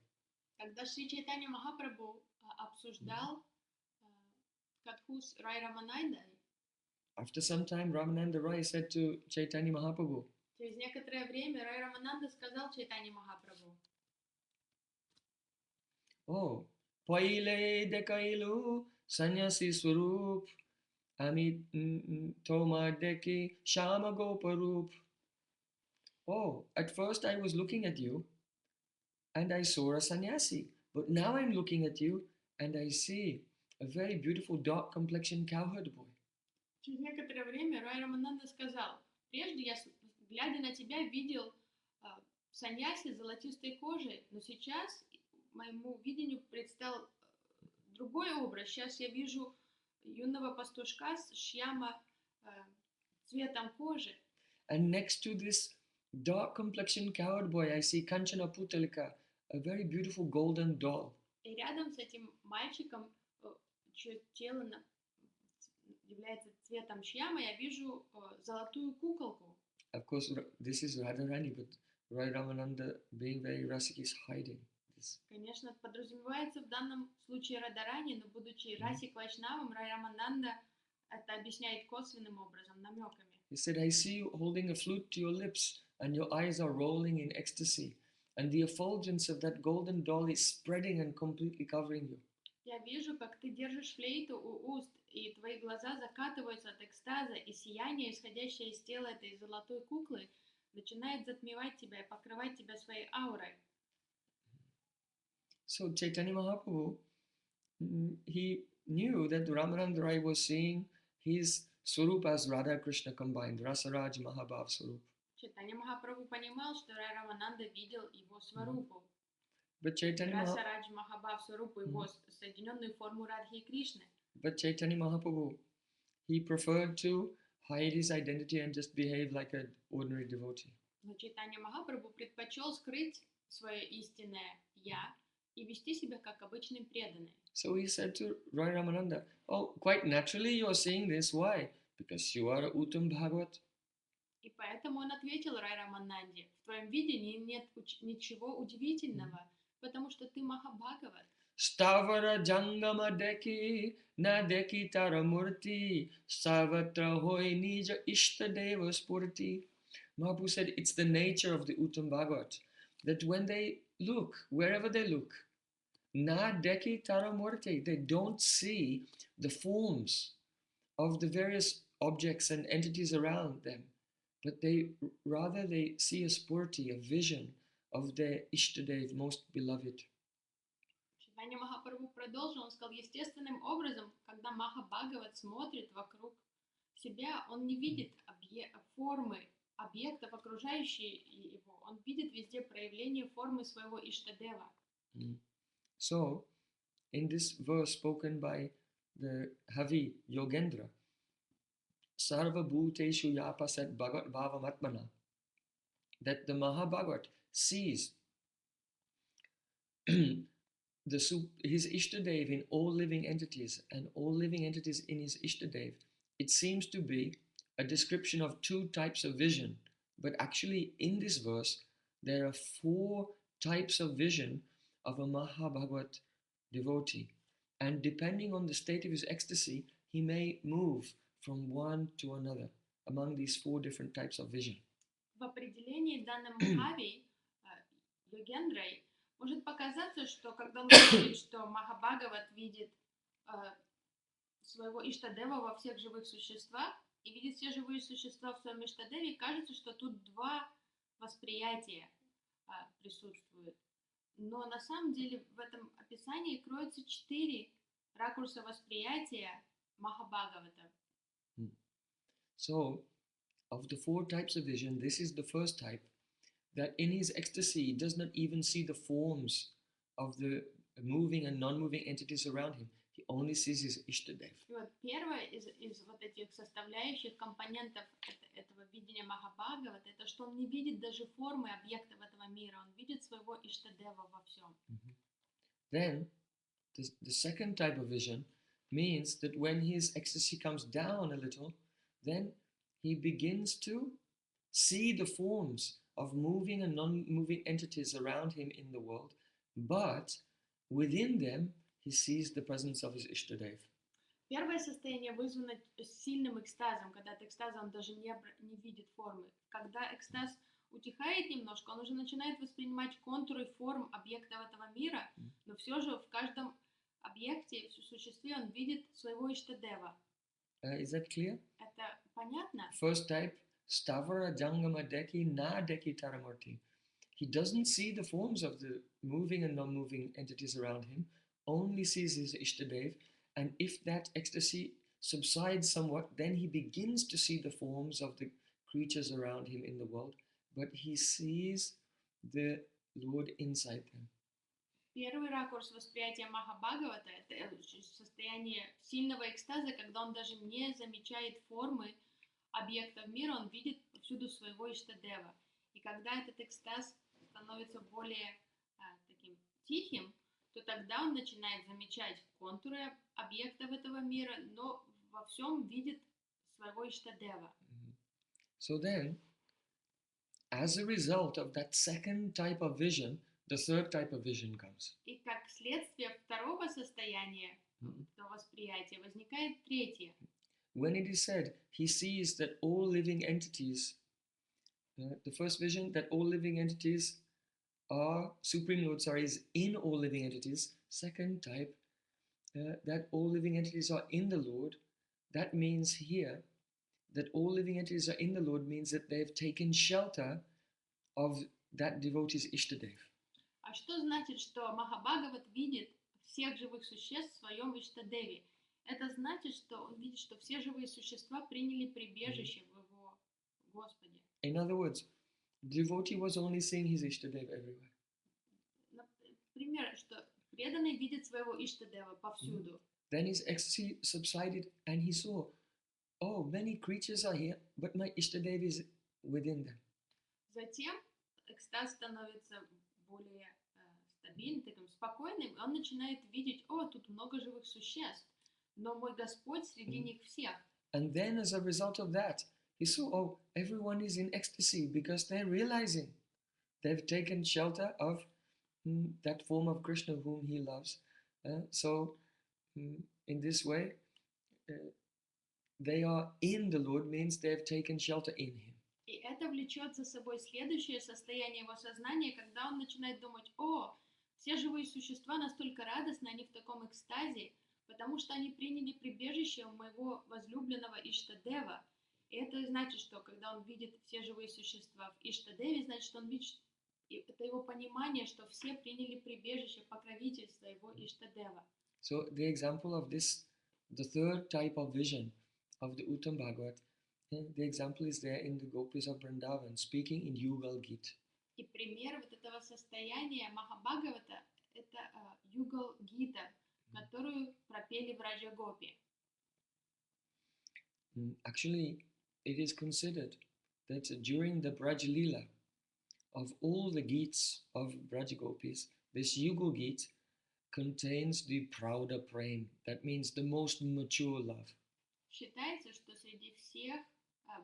когда Шри Чайтанья Махапрабху обсуждал катху с Рай Раманандой, after some time Ramananda Rai said to Chaitanya Mahaprabhu, через некоторое время Рай Рамананда сказал Чайтанье Махапрабху: "Oh, paile dekailu sannyasi swarup, amit toma deki shama goparup. Oh, at first I was looking at you and I saw a sannyasi, but now I'm looking at you and I see a very beautiful dark complexioned cowherd boy." Через некоторое время Рай Рамананда сказал: прежде я, глядя на тебя, видел саньяси с золотистой кожей, но сейчас моему видению предстал другой образ. Сейчас я вижу юного пастушка с шьяма цветом кожи. And next to this dark complexioned cowherd boy, I see Kanchana Putalika, a very beautiful golden doll. И рядом с этим мальчиком, чье тело является цветом шьяма, я вижу золотую куколку. Of course, this is Radharani, but Rai Ramananda, being very rasik, is hiding this. Конечно, подразумевается в данном случае Радарани, но будучи расик вайшнавом, Рай Рамананда это объясняет косвенным образом, намеками. He said, I see you holding a flute to your lips, and your eyes are rolling in ecstasy, and the effulgence of that golden doll is spreading and completely covering you. Я вижу, как ты держишь флейту у уст, и твои глаза закатываются от экстаза, и сияние, исходящее из тела этой золотой куклы, начинает затмевать тебя и покрывать тебя своей аурой. So Chaitanya Mahaprabhu, he knew that Ramananda Rai was seeing his Swarup as Radha Krishna combined, Rasaraj Mahabhav Swarup. Чайтанья Махапрабху понимал, что Рай Рамананда видел его сварупу. But Chaitanya Расарадж Махабхав сварупу, его соединенную форму Радхи и Кришны. But Chaitanya Mahaprabhu, he preferred to hide his identity and just behave like an ordinary devotee. Но Чайтанья Махапрабху предпочел скрыть свое истинное «я» и вести себя как обычный преданный. So he said to Rai Ramananda, oh, quite naturally you are seeing this. Why? Because you are Uttama Bhagavata. И поэтому он ответил Рай Рамананде: в твоем видении нет ничего удивительного, потому что ты Махабхагават. Stavara jangama deki na deki taramurti savatra hoy nija ishtadeva spurti. Mahaprabhu said it's the nature of the Uttama Bhagavat that when they look, wherever they look, na deki taramurti, they don't see the forms of the various objects and entities around them, but they see a spurti, a vision of their Ishtadev, most beloved. Чайтанья Махапрабху продолжил, он сказал, естественным образом, когда Махабхагават смотрит вокруг себя, он не видит формы объектов, окружающие его, он видит везде проявление формы своего Иштадева. So, in this verse spoken by the Havi Yogendra, Sarva Bhuteshu Yapasat Bhagat Bhavamatmana, that the Mahabhagat sees his Ishtadev in all living entities and all living entities in his Ishtadev. It seems to be a description of two types of vision, but actually in this verse there are 4 types of vision of a Mahabhagat devotee, and depending on the state of his ecstasy, he may move from one to another among these 4 different types of vision. В определении данным Хави Йогендрой может показаться, что когда он говорит, что Махабхагават видит своего Иштадева во всех живых существах и видит все живые существа в своем Иштадеве, кажется, что тут 2 восприятия присутствуют. Но на самом деле в этом описании кроются 4 ракурса восприятия Махабхагавата. So, of the 4 types of vision, this is the first type, that in his ecstasy he does not even see the forms of the moving and non-moving entities around him. He only sees his Ishtadev. И вот первое из вот этих составляющих компонентов этого видения Махабхагавата, это что он не видит даже формы объектов этого мира, он видит своего Иштадева во всем. Then, the second type of vision means that when his ecstasy comes down a little, then he begins to see the forms of moving and non-moving entities around him in the world, but within them he sees the presence of his Ishtadev. Первое состояние вызвано сильным экстазом, когда от экстаза он даже не видит формы. Когда экстаз утихает немножко, он уже начинает воспринимать контуры форм объектов этого мира, но все же в каждом объекте, в существе он видит своего Иштадева. Is that clear? Это понятно? First type, Stavara Jangama Deki Na Deki Taramurti. He doesn't see the forms of the moving and non-moving entities around him, only sees his Ishtadev, and if that ecstasy subsides somewhat, then he begins to see the forms of the creatures around him in the world, but he sees the Lord inside them. Первый ракурс восприятия Махабхагавата – это состояние сильного экстаза, когда он даже не замечает формы объектов мира, он видит повсюду своего Иштадева. И когда этот экстаз становится более таким тихим, то тогда он начинает замечать контуры объектов этого мира, но во всем видит своего Иштадева. So then, as a result of that second type of vision, the third type of vision comes. И как следствие второго состояния восприятия возникает третье. When it is said, he sees that all living entities, the first vision, that all living entities are, Supreme Lord, is in all living entities. Second type, that all living entities are in the Lord. That means here, that all living entities are in the Lord means that they've taken shelter of that devotee's Ishtadev. А что значит, что Махабхагават видит всех живых существ в своем Иштадеве? Это значит, что он видит, что все живые существа приняли прибежище в его Господе. In other words, the devotee was only seeing his Ishtadev everywhere. Например, что преданный видит своего Иштадева повсюду. Then his ecstasy subsided and he saw, oh, many creatures are here, but my Ishtadev is within them. Затем экстаз становится более стабильным, таким спокойным, и он начинает видеть, о, тут много живых существ, но мой Господь среди них всех. And then as a result of that, he saw, oh, everyone is in ecstasy because they're realizing they've taken shelter of that form of Krishna whom he loves. So in this way, they are in the Lord means they've taken shelter in him. И это влечет за собой следующее состояние его сознания, когда он начинает думать, о, все живые существа настолько радостны, они в таком экстазе, потому что они приняли прибежище у моего возлюбленного Иштадева. И это значит, что когда он видит все живые существа в Иштадеве, значит, он видит, это его понимание, что все приняли прибежище, покровительство его Иштадева. So the example of this, the third type of vision of the Uttama Bhagavata, the example is there in the gopis of Vrindavan, speaking in Yugal Gita. И пример вот этого состояния Махабхагавата — это Югал Гита, которую пропели в Раджа Гопи. Actually, it is considered that during the Braj Leela, of all the Gits of Braj Gopis, this Yugal Gita contains the prouder prem. That means the most mature love. Считается, что среди всех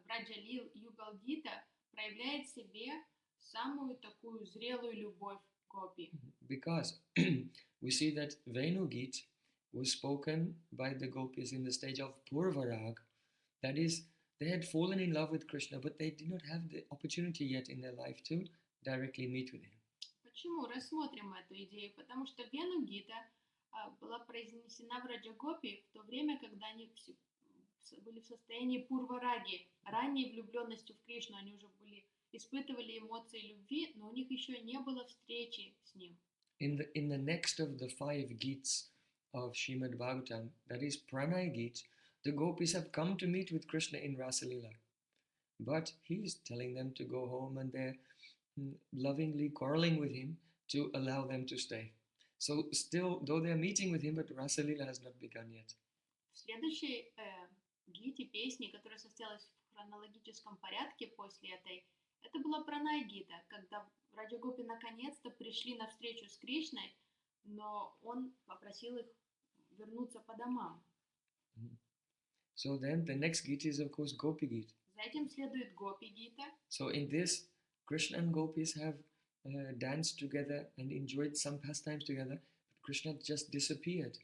Браджа Лил Югал Гита проявляет в себе самую такую зрелую любовь гопи. Because we see that Venu Gita was spoken by the gopis in the stage of Purvarag. That is, they had fallen in love with Krishna, but they did not have the opportunity yet in their life to directly meet with him. Почему? Рассмотрим эту идею. Потому что Вену Гита была произнесена в Раджа Гопи в то время, когда они были в состоянии пурвараги, ранней влюбленностью в Кришну. Они уже испытывали эмоции любви, но у них еще не было встречи с ним. In the next of the 5 Gits of Srimad Bhagavatam, that is Pranay Gita, the gopis have come to meet with Krishna in Rasalila. But he's telling them to go home and they're lovingly quarreling with him to allow them to stay. So still, though they're meeting with him, but Rasalila has not begun yet. В следующей гите, песни, которая состоялась в хронологическом порядке после этой, это была Пранай Гита, когда Раджа Гопи наконец-то пришли на встречу с Кришной, но он попросил их вернуться по домам. So then the next Gita is of course Gopi Gita. Затем следует Гопи Гита. So in this, Krishna and gopis have danced together and enjoyed some pastimes together, but Krishna just disappeared.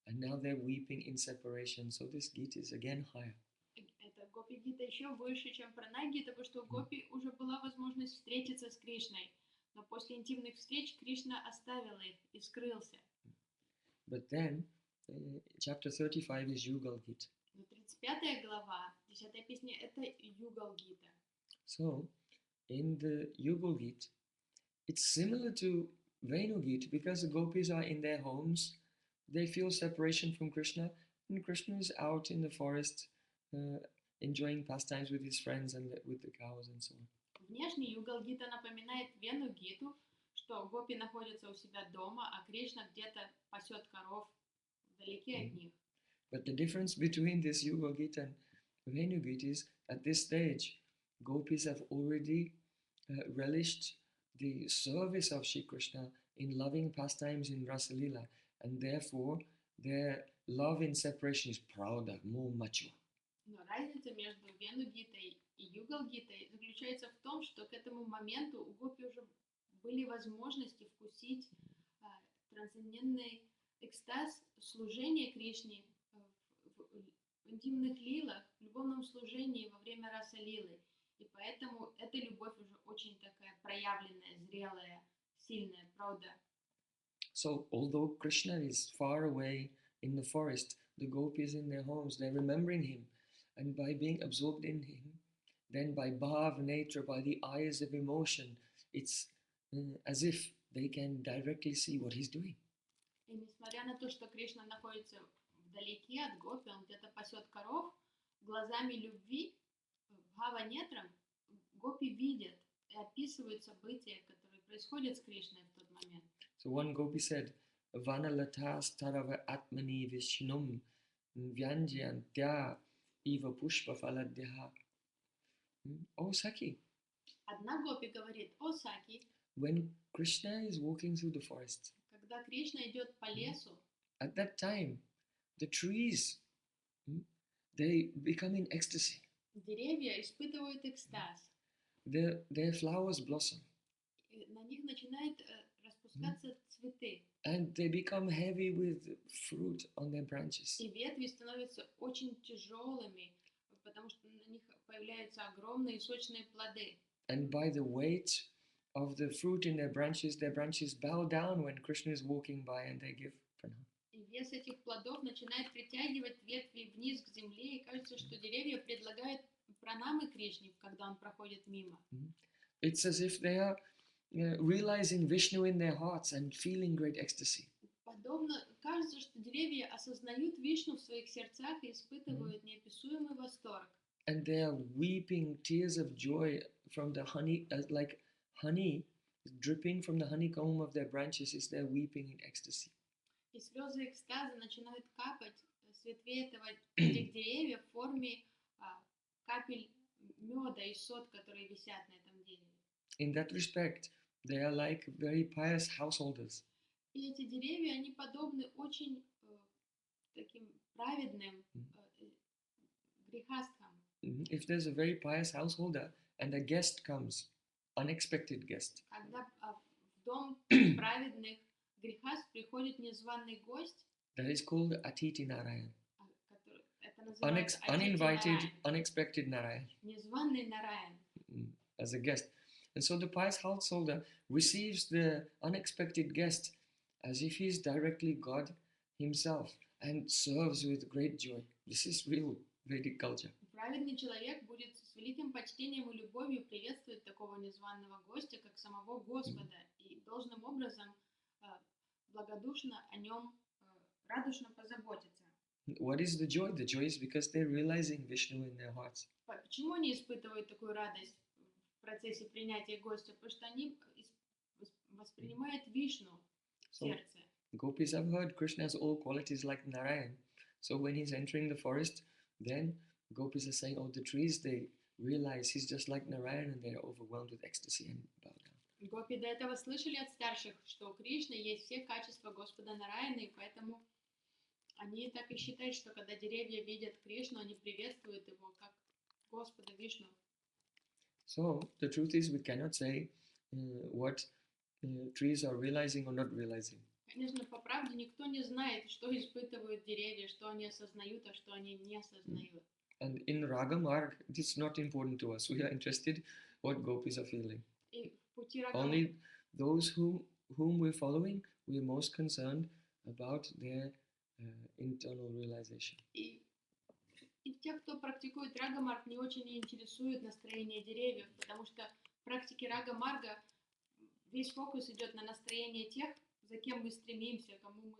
And now they're weeping in separation. So this Gita is again higher. Это Гопи Гита еще выше, чем Пранай Гита, потому что у Гопи уже была возможность встретиться с Кришной. Но после интимных встреч Кришна оставил их и скрылся. But then, chapter 35 is Yugal Gita. Но 35 глава, 10 песня, это Югал Гита. So, in the Yugal Gita, it's similar to Venu Gita because the gopis are in their homes. They feel separation from Krishna, and Krishna is out in the forest enjoying pastimes with his friends and with the cows and so on. Внешне Югал Гита напоминает Вену Гиту, что гопи находятся у себя дома, а Кришна где-то пасет коров вдалеке от них. But the difference between this Yugal Gita and Venu Gita is, at this stage, gopis have already relished the service of Shri Krishna in loving pastimes in Rasalila, and therefore their love in separation is prouder, more mature. Но разница между Вену Гитой и Югал Гитой заключается в том, что к этому моменту у гопи уже были возможности вкусить трансцендентный экстаз служения Кришне в интимных лилах, в любовном служении во время раса лилы. И поэтому эта любовь уже очень такая проявленная, зрелая, сильная, правда. So, although Krishna is far away in the forest, the gopis in their homes, they're remembering him. and by being absorbed in him, then by bhav, nature, by the eyes of emotion, it's as if they can directly see what he's doing. И несмотря на то, что Кришна находится вдалеке от гопи, он где-то пасет коров, глазами любви, бхава нетрам, гопи видят и описывают события, которые происходят с Кришной в тот момент. So one gopi said, Vanalatas tarava atmani vishnum vyanjyantya iva pushpa faladyaha. Oh Saki, Одна гопи говорит: «О, Саки, when Krishna is walking through the forest, когда Кришна идет по лесу, at that time, the trees, they become in ecstasy. деревья испытывают экстаз, Their flowers blossom, и на них начинают распускаться цветы, and they become heavy with fruit on their branches. и ветви становятся очень тяжелыми, потому что на них появляются огромные сочные плоды. And by the weight of the fruit in their branches bow down when Krishna is walking by and they give pranam. И вес этих плодов начинает притягивать ветви вниз к земле, и кажется, что деревья предлагают пранамы Кришне, когда он проходит мимо. It's as if they are realizing Vishnu in their hearts and feeling great ecstasy. Подобно кажется, что деревья осознают Вишну в своих сердцах и испытывают неописуемый восторг. And they are weeping tears of joy from the honey, like honey dripping from the honeycomb of their branches is their weeping in ecstasy. И слезы экстаза начинают капать с ветвей этих деревьев в форме капель меда и сот, которые висят на этом дереве. In that respect, they are like very pious householders. И эти деревья, они подобны очень таким праведным грехасткам. If there's a very pious householder and a guest comes, unexpected guest, Когда в дом праведных грехаст приходит незваный гость, that is called Atiti Narayan. Это называется Uninvited, unexpected Narayan. Незваный Нараян. As a guest. And so the pious householder receives the unexpected guest as if he is directly God himself and serves with great joy. This is real Vedic culture. Праведный человек будет с великим почтением и любовью приветствовать такого незваного гостя, как самого Господа, и должным образом благодушно о нем радушно позаботиться. What is the joy? The joy is because they're realizing Vishnu in their hearts. Почему они испытывают такую радость в процессе принятия гостя? Потому что они воспринимают Вишну в сердце. Gopis have heard Krishna has all qualities like Narayan. So when he's entering the forest, then Gopis are saying, oh, the trees, they realize he's just like Narayan and they're overwhelmed with ecstasy and bow down. Гопи до этого слышали от старших, что у Кришны есть все качества Господа Нараяна, и поэтому они так и считают, что когда деревья видят Кришну, они приветствуют его как Господа Вишну. So the truth is we cannot say what trees are realizing or not realizing. Конечно, по правде никто не знает, что испытывают деревья, что они осознают, а что они не осознают. And in Raga Marg, it's not important to us. We are interested what gopis are feeling. И в пути Рага Only those whom we're following, we are most concerned about their internal realization. И тех, кто практикует Рага Марг, не очень интересует настроение деревьев, потому что в практике Рага Марга весь фокус идет на настроение тех, за кем мы стремимся, кому мы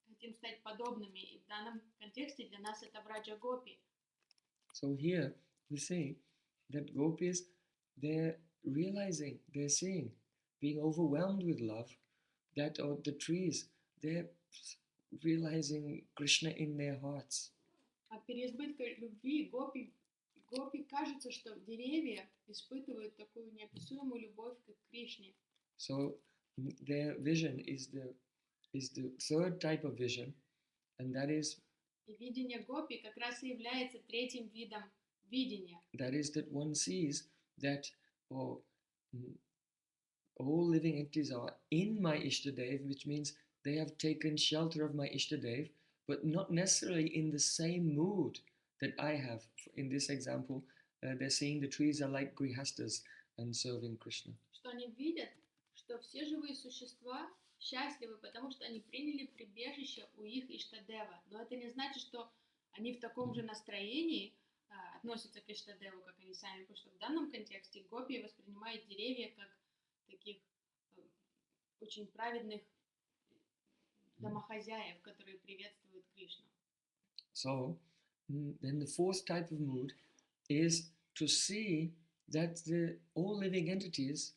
хотим стать подобными. И в данном контексте для нас это Враджа Гопи. So here we see that gopis, they're realizing, they're seeing, being overwhelmed with love, that the trees, they're realizing Krishna in their hearts. От переизбытка любви гопи кажется, что деревья испытывают такую неописуемую любовь к Кришне. So their vision is the third type of vision, and that is И видение гопи как раз и является третьим видом видения. that is that one sees that all living entities are in my Ishtadev, which means they have taken shelter of my Ishtadev, but not necessarily in the same mood that I have. In this example, they're seeing the trees are like grihastas and serving Krishna. Что они видят, что все живые существа счастливы, потому что они приняли прибежище у их Иштадева. Но это не значит, что они в таком же настроении относятся к Иштадеву, как они сами, потому что в данном контексте гопи воспринимают деревья как таких очень праведных домохозяев, которые приветствуют Кришну. So, then the fourth type of mood is to see that all living entities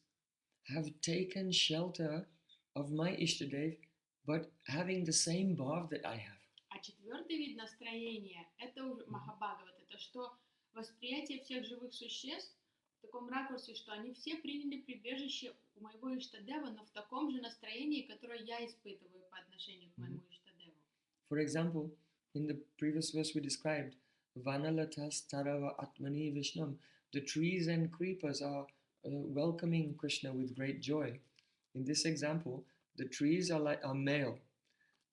have taken shelter of my Ishtadev, but having the same bhav that I have. А четвертый вид настроения – это уже Махабхагават, это что восприятие всех живых существ в таком ракурсе, что они все приняли прибежище у моего Иштадева, но в таком же настроении, которое я испытываю по отношению к моему Иштадеву. For example, in the previous verse we described, Vanalatas Tarava Atmani Vishnam, the trees and creepers are welcoming Krishna with great joy. In this example, the trees are male,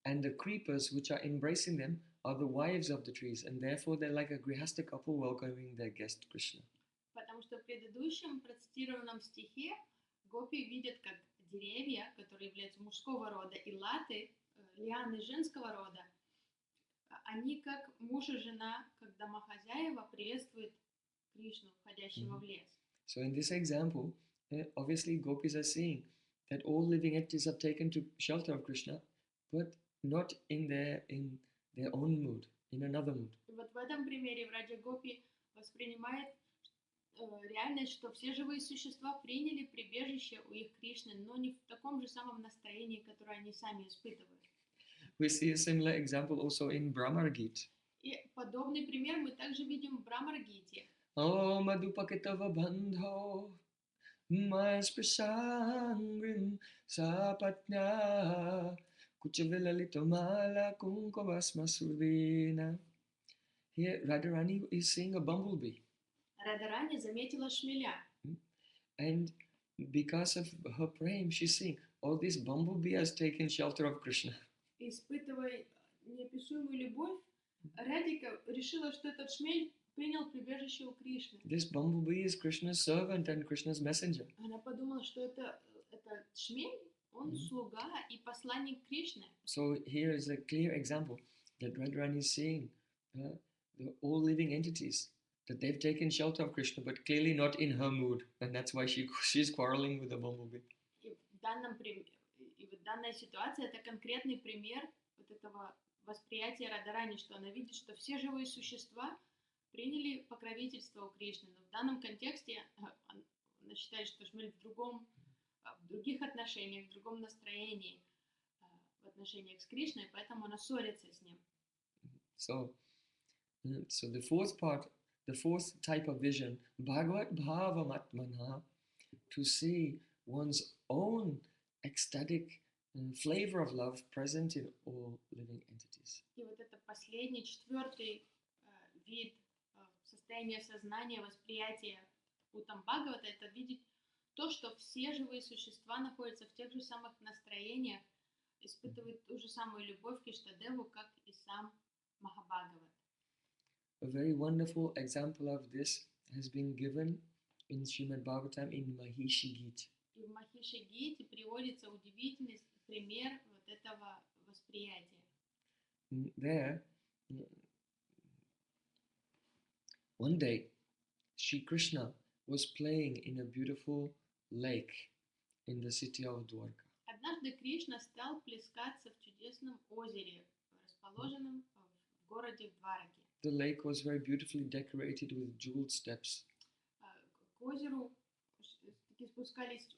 and the creepers which are embracing them are the wives of the trees, and therefore they're like a grihasta couple welcoming their guest Krishna. Потому что в предыдущем процитированном стихе гопи видят, как деревья, которые являются мужского рода, и латы, лианы женского рода, они как муж и жена, как домохозяева, приветствуют Кришну, входящего в лес. So in this example, obviously gopis are seeing that all living entities have taken to shelter of Krishna, but not in their own mood, in another mood. И вот в этом примере Враджа Гопи воспринимает реальность, что все живые существа приняли прибежище у их Кришны, но не в таком же самом настроении, которое они сами испытывают. We see a similar example also in Brahmar Gita. И подобный пример мы также видим в Брамар-гите. Oh madhupakitava bandho masprisangrim sapatnya kuchavilalita kunkavasma survena. Here Radharani is seeing a bumblebee. Радарани заметила шмеля. And because of her praying, she's seeing, oh, this bumblebee has taken shelter of Krishna. Испытывая неописуемую любовь, Радика решила, что этот шмель принял прибежище у Кришны. This bumblebee is Krishna's servant and Krishna's messenger. Она подумала, что это шмель, он слуга и посланник Кришны. So here is a clear example that Radharani is seeing the all living entities, that they've taken shelter of Krishna, but clearly not in her mood, and that's why she's quarreling with the bumblebee. И вот данная ситуация – это конкретный пример вот этого восприятия Радарани, что она видит, что все живые существа приняли покровительство у Кришны, но в данном контексте она считает, что шмель в других отношениях, в другом настроении в отношениях с Кришной, поэтому она ссорится с ним. So the fourth type of vision, Bhagavat Bhavamatmana, to see one's own ecstatic flavor of love present in all living entities. И вот это последний, четвертый вид состояния сознания, восприятия Уттама Бхагавата, это видеть то, что все живые существа находятся в тех же самых настроениях, испытывают ту же самую любовь к Иштадеву, как и сам Махабхагават. A very wonderful example of this has been given in Srimad Bhagavatam in Mahishi Gita. И в Махиши Гите приводится удивительный пример вот этого восприятия. There, one day, Sri Krishna was playing in a beautiful lake in the city of Dwarka. Однажды Кришна стал плескаться в чудесном озере, расположенном в городе Двараке. The lake was very beautifully decorated with jeweled steps. К озеру спускались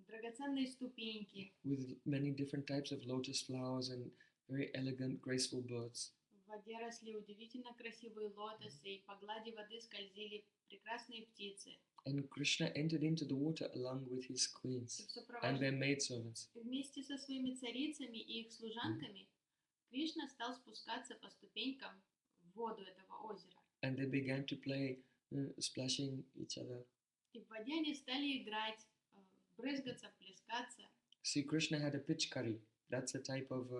драгоценные ступеньки. With many different types of lotus flowers and very elegant, graceful birds. В воде росли удивительно красивые лотосы, и по глади воды скользили прекрасные птицы. And Krishna entered into the water along with his queens and their maidservants. Вместе со своими царицами и их служанками Кришна стал спускаться по ступенькам в воду этого озера. And they began to play, splashing each other. И в воде они стали играть, брызгаться, плескаться. See, Krishna had a pitchkari. That's a type of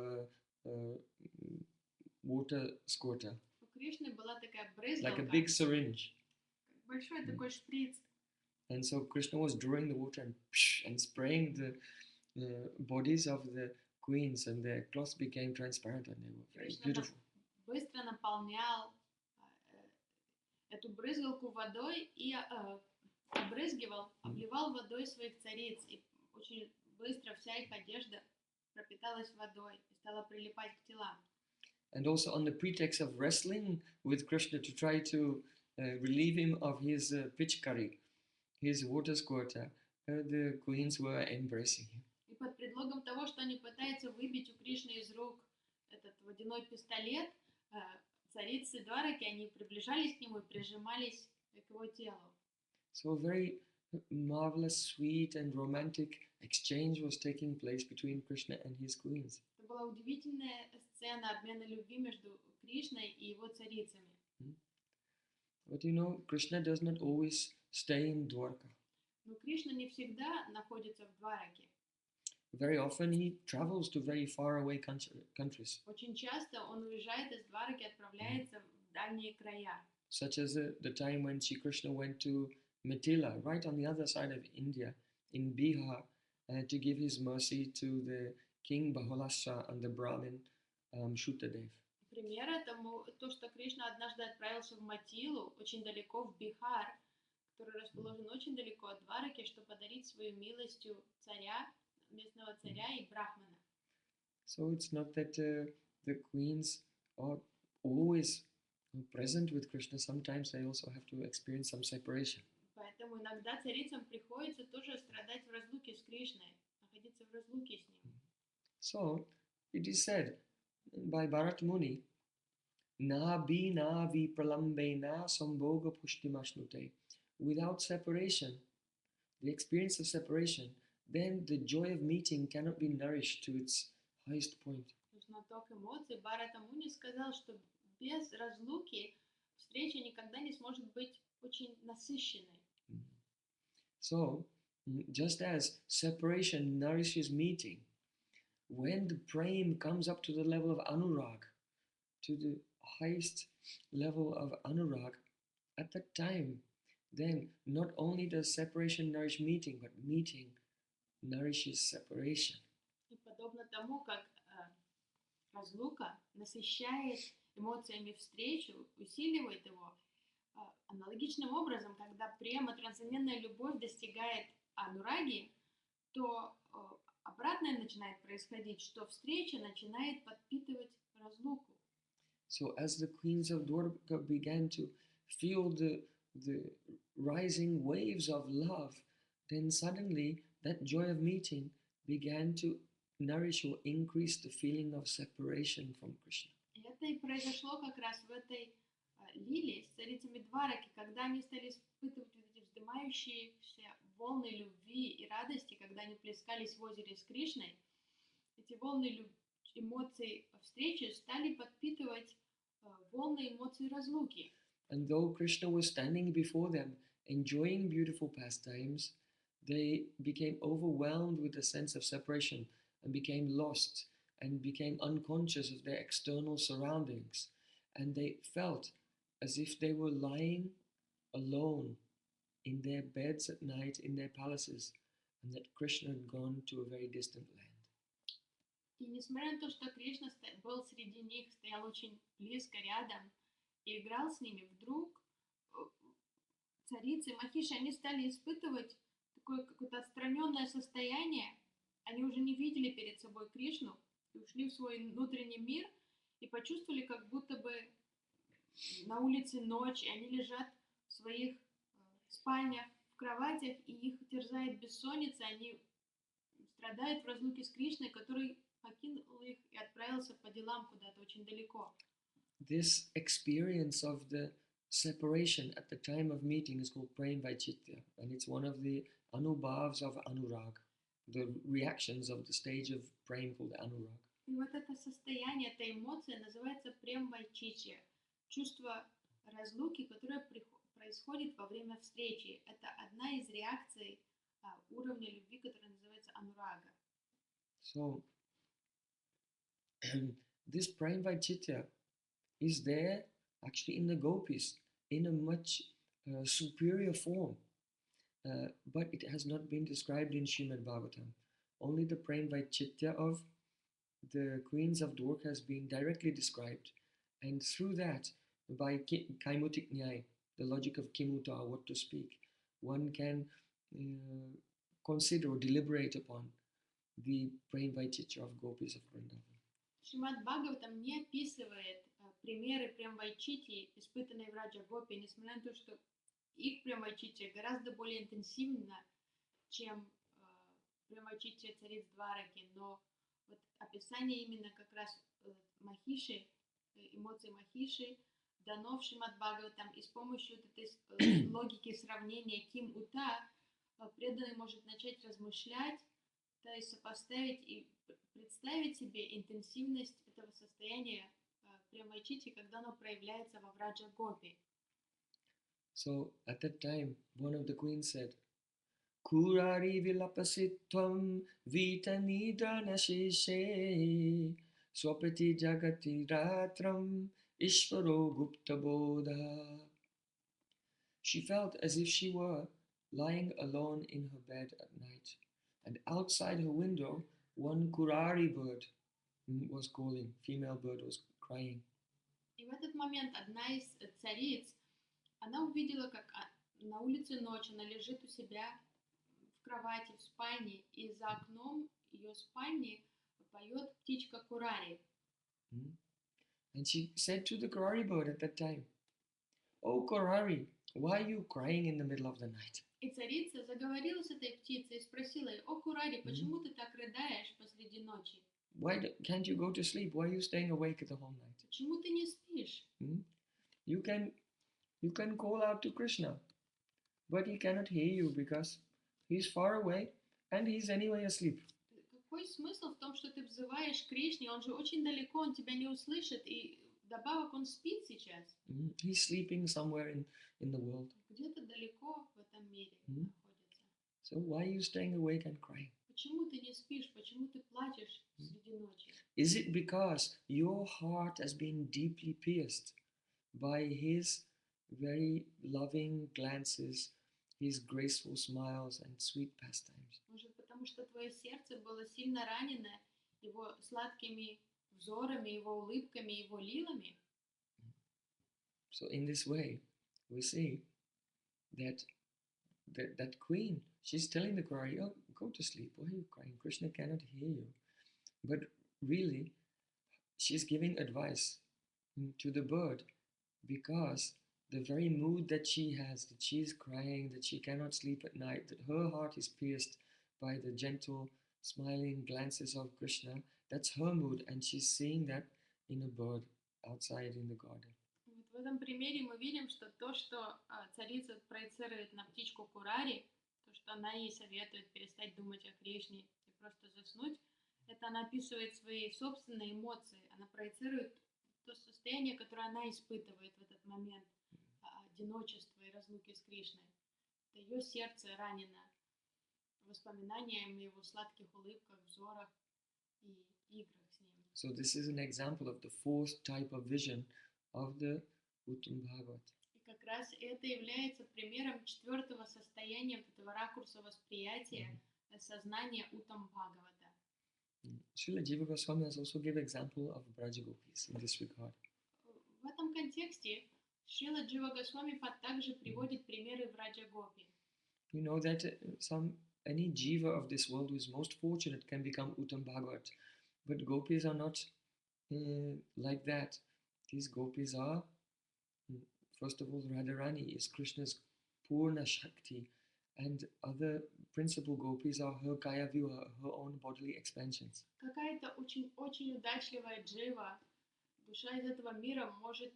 water squirter. У Кришны была такая Like a брызгалка, big syringe. большой такой шприц. And so Krishna was drawing the water and spraying the bodies of the queens, and their clothes became transparent and they were very Кришна beautiful. быстро наполнял эту брызгалку водой и обрызгивал, обливал водой своих цариц. И очень быстро вся их одежда пропиталась водой и стала прилипать к телам. And also on the pretext of wrestling with Krishna to try to relieve him of his pitchkari, his water squirter, the queens were embracing him. И под предлогом того, что они пытаются выбить у Кришны из рук этот водяной пистолет, царицы Двараки, они приближались к нему и прижимались к его телу. So a very marvelous, sweet and romantic exchange was taking place between Krishna and his queens. Это была удивительная сцена обмена любви между Кришной и его царицами. But you know, Krishna does not always stay in Dwarka. Но Кришна не всегда находится в Двараке. Very often he travels to very far away countries, Очень часто он уезжает из Двараки, отправляется в дальние края. such as the time when Sri Krishna went to Mithila, right on the other side of India, in Bihar, to give his mercy to the king Bahulasha and the Brahmin Shutadev. Пример этому то, что Кришна однажды отправился в Матилу, очень далеко в Бихар, который расположен очень далеко от Двараки, чтобы подарить свою милостью царя, местного царя и брахмана. So it's not that the queens are always present with Krishna. Sometimes they also have to experience some separation. Поэтому иногда царицам приходится тоже страдать в разлуке с Кришной, находиться в разлуке с ним. So it is said by Bharat Muni, na vi pralambe na sambhoga pushtimashnute. Without separation, the experience of separation, then the joy of meeting cannot be nourished to its highest point. Знаток эмоций Бхарата Муни сказал, что без разлуки встреча никогда не сможет быть очень насыщенной. So, just as separation nourishes meeting, when the prem comes up to the level of anurag, to the highest level of anurag, at that time, then not only does separation nourish meeting, but meeting nourishes separation. И подобно тому, как разлука насыщает эмоциями встречу, усиливает его, аналогичным образом, когда према трансцендентная любовь достигает анураги, то обратное начинает происходить, что встреча начинает подпитывать разлуку. So as the queens of Dwarka began to feel the rising waves of love, then suddenly that joy of meeting began to nourish or increase the feeling of separation from Krishna. И это и произошло как раз в этой лилии с царицами Двараки, когда они стали испытывать вот эти вздымающиеся волны любви и радости, когда они плескались в озере с Кришной. Эти волны эмоций встречи стали подпитывать волны эмоций разлуки. And though Krishna was standing before them, enjoying beautiful pastimes, they became overwhelmed with a sense of separation and became lost and became unconscious of their external surroundings. And they felt as if they were lying alone in their beds at night in their palaces, and that Krishna had gone to a very distant land. И несмотря на то, что Кришна был среди них, стоял очень близко рядом и играл с ними, вдруг царицы Махиши, они стали испытывать такое какое-то отстраненное состояние. Они уже не видели перед собой Кришну и ушли в свой внутренний мир и почувствовали, как будто бы на улице ночь, и они лежат в своих спальнях, в кроватях, и их терзает бессонница, они страдают в разлуке с Кришной, который покинул их и отправился по делам куда-то очень далеко. This experience of the separation at the time of meeting is called prem vaititya, and it's one of the anubhavs of anurag, the reactions of the stage of prem called anurag. И вот это состояние, эта эмоция называется прем-вайчичья, чувство разлуки, которое происходит во время встречи. Это одна из реакций уровня любви, которая называется анурага. So, this prem vaititya is there actually in the gopis in a much superior form, but it has not been described in Srimad Bhagavatam. Only the prem vaititya of the queens of Dwarka has been directly described, and through that, by Kaimutik Nyaya, the logic of kimuta, what to speak. One can consider or deliberate upon the brain vaititya of gopis of Vrindavan. Шримад Бхагаватам не описывает примеры прям-вайчити, испытанные в Раджа Гопи, несмотря на то, что их прям-вайчити гораздо более интенсивно, чем прям-вайчити цариц Двараки, но вот описание именно как раз Махиши, эмоций Махиши, дано в Шримад Бхагаватам, и с помощью вот этой логики сравнения Ким-Ута преданный может начать размышлять, то есть сопоставить и представить себе интенсивность этого состояния прям-вайчити, когда оно проявляется во Враджа Гопи. So at that time, one of the queens said, Kurari vilapasitvam vita nidana shishe swapati jagati ratram ishvaro gupta bodha. She felt as if she were lying alone in her bed at night, and outside her window, one Kurari bird was calling, female bird was crying. И в этот момент одна из цариц, она увидела, как на улице ночь, она лежит у себя в кровати, в спальне, и за окном ее спальни поет птичка Курари. And she said to the Kurari bird at that time, "Oh Kurari, why are you crying in the middle of the night?" И царица заговорила с этой птицей и спросила ее: «О, Курари, почему ты так рыдаешь посреди ночи? Why can't you go to sleep? Why are you staying awake the whole night? Почему ты не спишь? You can call out to Krishna, but he cannot hear you because he's far away and he's anyway asleep." Какой смысл в том, что ты взываешь к Кришне? Он же очень далеко, он тебя не услышит, и добавок он спит сейчас. He's sleeping somewhere in the world. Где-то далеко в этом мире находится. So why are you staying awake and crying? Почему ты не спишь? Почему ты плачешь среди ночи? Is it because your heart has been deeply pierced by his very loving glances, his graceful smiles and sweet pastimes? Может, потому что твое сердце было сильно ранено его сладкими взорами, его улыбками, его лилами? So in this way, we see that queen, she's telling the Kurari, "Oh, go to sleep. Why are you crying? Krishna cannot hear you." But really, she's giving advice to the bird because the very mood that she has, that she's crying, that she cannot sleep at night, that her heart is pierced by the gentle, smiling glances of Krishna, that's her mood, and she's seeing that in a bird outside in the garden. Вот в этом примере мы видим, что то, что царица проецирует на птичку Курари, то, что она ей советует перестать думать о Кришне и просто заснуть, это она описывает свои собственные эмоции, она проецирует то состояние, которое она испытывает в этот момент одиночества и разлуки с Кришной. Это ее сердце ранено воспоминаниями о его сладких улыбках, взорах и играх с ним. So this is an example of the fourth type of vision of the Uttama Bhagavata. И как раз это является примером четвертого состояния вот этого ракурса восприятия сознания Уттама Бхагавата. Srila Jiva Goswami has also given example of Braja Gopis in this regard. В этом контексте Шрила Джива Госвами также приводит примеры Враджа Гопи. You know that any jiva of this world who is most fortunate can become Uttama Bhagavat, but gopis are not like that. These gopis are, first of all, Radharani is Krishna's Purna Shakti, and other principal gopis are her Kaya Vyuha, her own bodily expansions. Какая-то очень удачливая джива, душа из этого мира может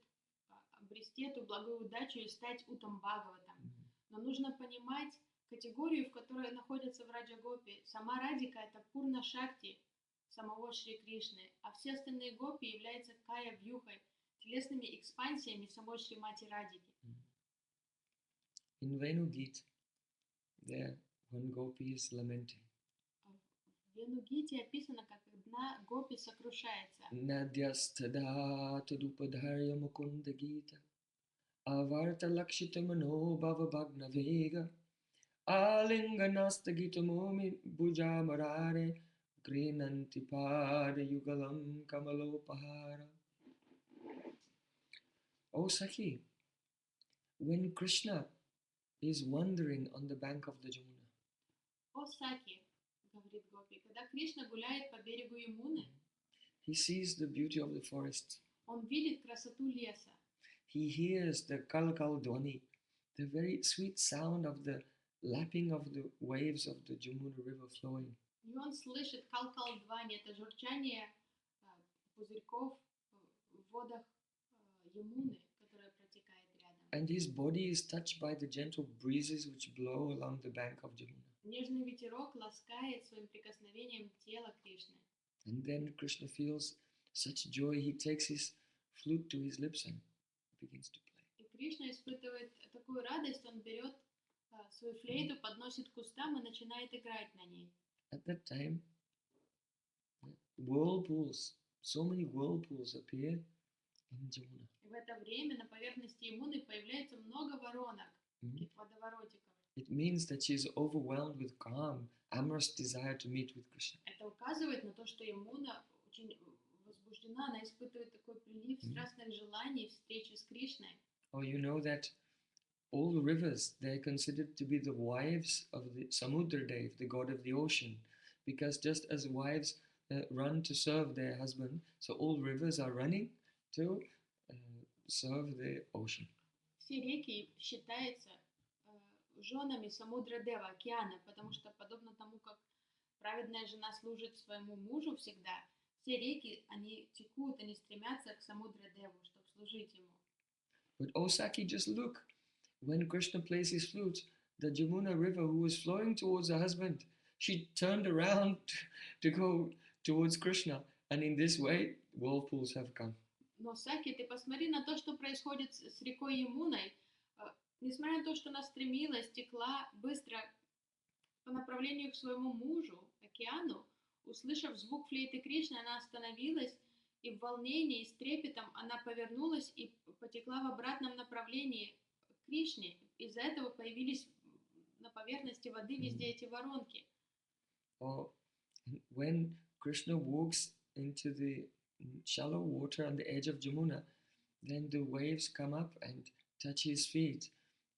обрести эту благую удачу и стать Уттама Бхагаватом. Но нужно понимать категорию, в которой находится Враджа Гопи. Сама Радика — это Пурна Шакти самого Шри Кришны, а все остальные гопи являются Кая Вьюхой, телесными экспансиями самой Шримати Радики. In Venugit, there one gopi is lamenting. В Венугите описано, как одна гопи сокрушается. Nadyastada tadupadharya mukunda gita avarta lakshita mano bhava bhagna vega alinganasta gita mumi bhuja marare grinanti pada yugalam kamalopahara. O Sakhi, when Krishna is wandering on the bank of the Jamuna, О Саки, говорит Гопи, когда Кришна гуляет по берегу Ямуны, he sees the beauty of the forest. он видит красоту леса. He hears the kalkal dhwani, the very sweet sound of the lapping of the waves of the Jamuna river flowing. И он слышит кал-кал-двань, это журчание пузырьков в водах Ямуны, которая протекает рядом. And his body is touched by the gentle breezes which blow along the bank of Jamuna. Нежный ветерок ласкает своим прикосновением тело Кришны. And then Krishna feels such joy, he takes his flute to his lips and begins to play. И Кришна испытывает такую радость, он берет свою флейту, подносит к устам и начинает играть на ней. At that time, whirlpools, so many whirlpools appear in Jamuna. И в это время на поверхности Ямуны появляется много воронок, таких водоворотиков. It means that she is overwhelmed with calm, amorous desire to meet with Krishna. Это указывает на то, что Ямуна очень возбуждена, она испытывает такой прилив страстных желаний встречи с Кришной. Oh, you know that all rivers, they're considered to be the wives of the Samudra Dev, the god of the ocean, because just as wives run to serve their husband, so all rivers are running to serve the ocean. Все реки считаются женами Самудра Дева, океана, потому что подобно тому, как праведная жена служит своему мужу всегда, все реки, они текут, они стремятся к Самудра Деву, чтобы служить ему. But oh Saki, just look, when Krishna plays his flute, the Jamuna river who was flowing towards her husband, she turned around to go towards Krishna, and in this way, whirlpools have come. Но, Саки, ты посмотри на то, что происходит с рекой Ямуной. Несмотря на то, что она стремилась, текла быстро по направлению к своему мужу, океану, услышав звук флейты Кришны, она остановилась, и в волнении, и с трепетом она повернулась и потекла в обратном направлении к Кришне. Из-за этого появились на поверхности воды везде эти воронки. Or when Krishna walks into the shallow water on the edge of Jamuna, then the waves come up and touch his feet.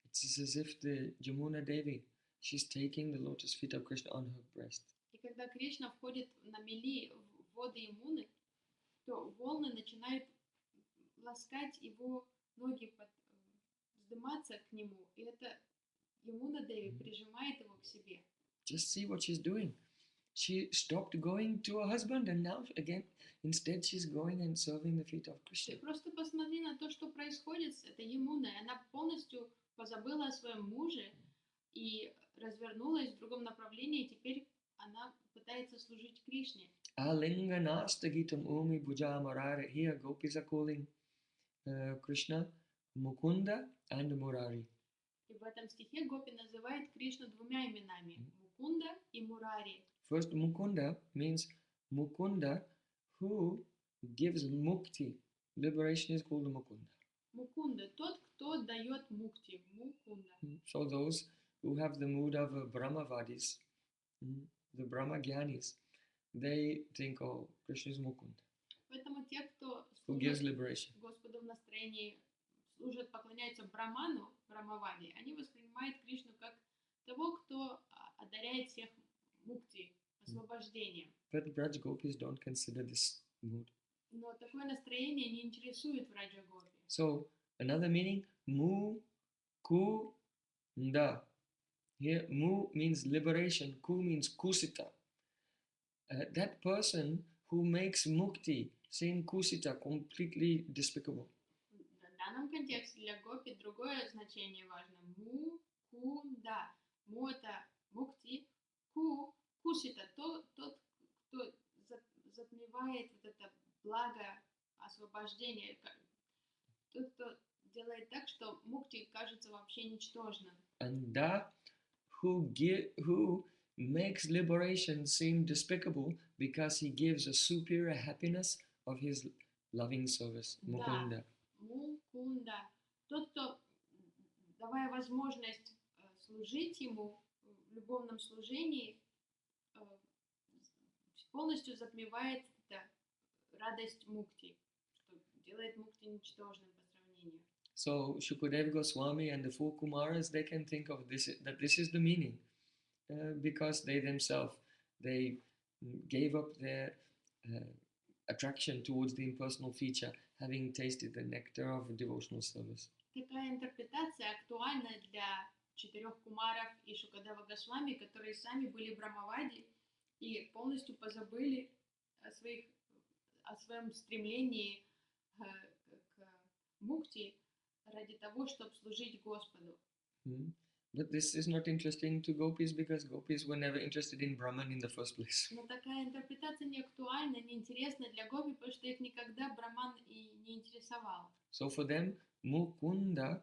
It's as if the Jamuna Devi, she's taking the lotus feet of Krishna on her breast. И когда Кришна входит на мели в воды Ямуны, то волны начинают ласкать его ноги, вздыматься к нему, и это Ямуна Деви прижимает его к себе. Just see what she's doing. She stopped going to her husband and now again, instead she's going and serving the feet of Krishna. Ты просто посмотри на то, что происходит с этой Ямуной. Она полностью позабыла о своем муже и развернулась в другом направлении, и теперь она пытается служить Кришне. Alinganastagitam umi bhuja marare. Here gopis are calling Krishna Mukunda and Murari. И в этом стихе Гопи называет Кришну двумя именами – Мукунда и Мурари. First, Mukunda means Mukunda who gives mukti. Liberation is called Mukunda. Мукунда – тот, кто дает мукти, Мукунда. So those who have the mood of Brahmavadis, the Brahmagyanis, they think, oh, Krishna is Mukunda, Поэтому те, кто who gives служит liberation. Господу в настроении, служат, поклоняются Браману, Брамавади, они воспринимают Кришну как того, кто одаряет всех мукти, освобождением. But Braj Gopis don't consider this mood. Но такое настроение не интересует Враджа Гопи. So another meaning, mu ku nda. Here, mu means liberation, ku means kusita. That person who makes mukti, saying kusita, completely despicable. В данном контексте для Гопи другое значение важно. Му, ку, да. Му – это мукти, ку – кусита, тот, кто затмевает вот это благо освобождения, тот, кто делает так, что мукти кажется вообще ничтожным. And that who makes liberation seem despicable because he gives a superior happiness of his loving service. Mukunda. Мукунда. Тот, кто, давая возможность служить ему в любовном служении, полностью затмевает радость мукти, что делает мукти ничтожным по сравнению. So Shukadeva Goswami and the four Kumaras, they can think of this, that this is the meaning, because they themselves, they gave up their attraction towards the impersonal feature, having tasted the nectar of devotional service. Такая интерпретация актуальна для 4 кумаров и Шукадева Госвами, которые сами были брамавади и полностью позабыли о своем стремлении к мукти ради того, чтобы служить Господу. But this is not interesting to gopis because gopis were never interested in Brahman in the first place. Но такая интерпретация не актуальна, не интересна для гопи, потому что их никогда Браман и не интересовал. So for them, Mukunda,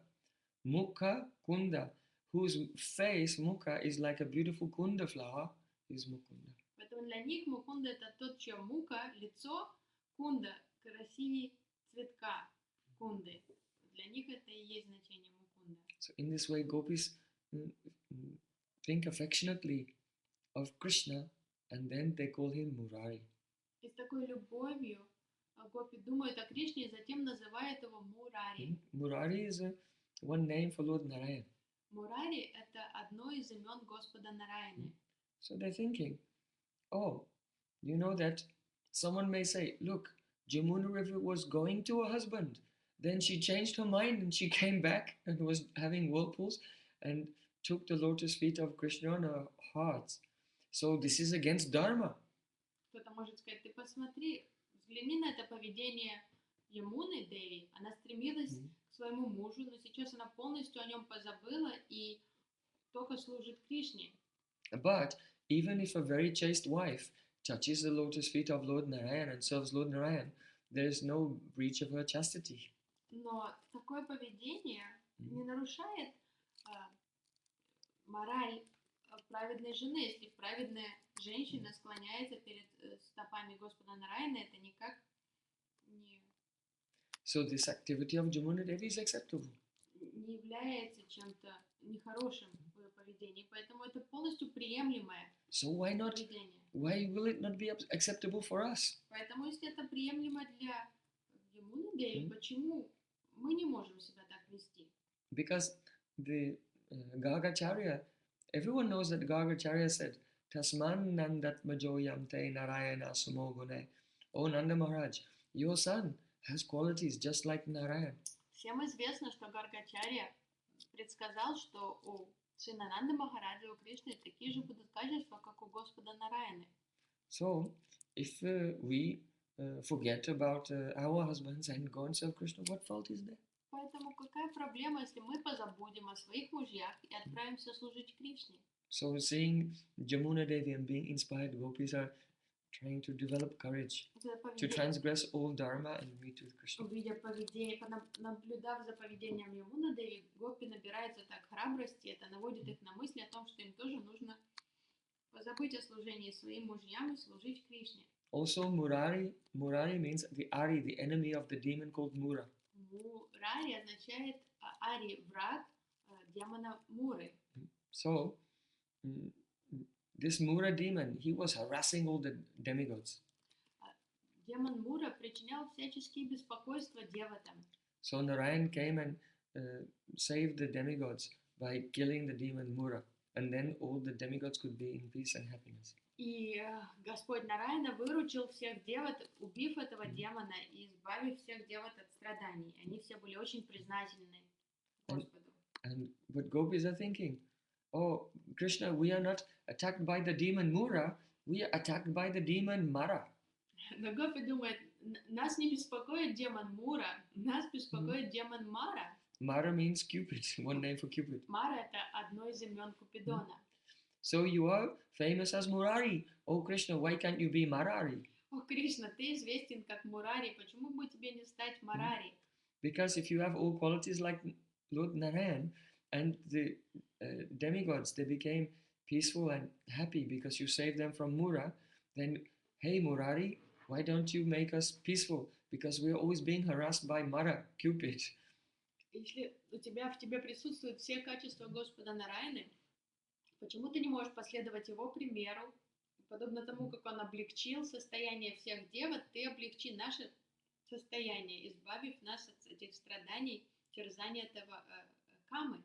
Mukha Kunda, whose face, Mukha, is like a beautiful Kunda flower, is Mukunda. Поэтому для них Мукунда это тот, чье мука, лицо, кунда, красивее цветка кунды. Для них это и есть значение мукунда. So in this way, gopis think affectionately of Krishna, and then they call him Murari. И с такой любовью гопи думают о Кришне и затем называют его Мурари. Murari is one name for Lord Narayan. Мурари это одно из имен Господа Нараяны. So they're thinking, oh, you know that someone may say, look, Jamuna River was going to her husband. Then she changed her mind and she came back and was having whirlpools and took the lotus feet of Krishna on her heart. So this is against Dharma. Кто-то может сказать, ты посмотри, взгляни на это поведение Ямуны Деви. Она стремилась к своему мужу, но сейчас она полностью о нем позабыла и только служит Кришне. But even if a very chaste wife touches the lotus feet of Lord Narayan and serves Lord Narayan, there is no breach of her chastity. Но такое поведение не нарушает мораль праведной жены. Если праведная женщина склоняется перед стопами Господа Нараяна, это никак не... So this activity of Jamuna Devi is acceptable. Не является чем-то нехорошим в поведении, поэтому это полностью приемлемое So why not? поведение. Why will it not be acceptable for us? Поэтому если это приемлемо для Ямуны Деви, почему мы не можем себя так вести? Because the Gargacharya, everyone knows that Gargacharya said, Tasman Nandat Majoyam Te Narayana Sumogune. Oh Nanda Maharaj, your son has qualities just like Narayan. Всем известно, что Гаргачарья предсказал, что у сына Нанды Махараджа, у Кришны такие же будут качества, как у Господа Нараяны. So, if we forget about our husbands and go and serve Krishna, what fault is there? Поэтому какая проблема, если мы позабудем о своих мужьях и отправимся служить Кришне? So, seeing Jamuna Devi and being inspired, gopis are trying to develop courage to transgress all dharma and meet with Krishna. Увидя поведение, наблюдав за поведением Ямуны Деви, гопи набираются так храбрости, это наводит их на мысли о том, что им тоже нужно позабыть о служении своим мужьям и служить Кришне. Also, Murari means the Ari, the enemy of the demon called Mura. Мурари означает Ари, враг демона Муры. So, this Mura demon, he was harassing all the demigods. Демон Мура причинял всяческие беспокойства деватам. So Narayan came and saved the demigods by killing the demon Mura, and then all the demigods could be in peace and happiness. И Господь Нараяна выручил всех деват, убив этого демона и избавив всех деват от страданий. Они все были очень признательны Господу. But gopis are thinking, oh, Krishna, we are not attacked by the demon Mura, we are attacked by the demon Mara. Но гопи думает, нас не беспокоит демон Мура, нас беспокоит демон Мара. Mara means Cupid, one name for Cupid. Мара это одно из имен Купидона. So you are famous as Murari. Oh Krishna, why can't you be Marari? О, Кришна, ты известен как Мурари, почему бы тебе не стать Марари? Because if you have all qualities like Lord Narayan and the demigods, they became peaceful and happy because you saved them from Mura, then, hey Murari, why don't you make us peaceful? Because we're always being harassed by Mara, Cupid. Если в тебе присутствуют все качества Господа Нараяны, почему ты не можешь последовать его примеру? Подобно тому, как он облегчил состояние всех деват, ты облегчи наше состояние, избавив нас от этих страданий терзания этого камы.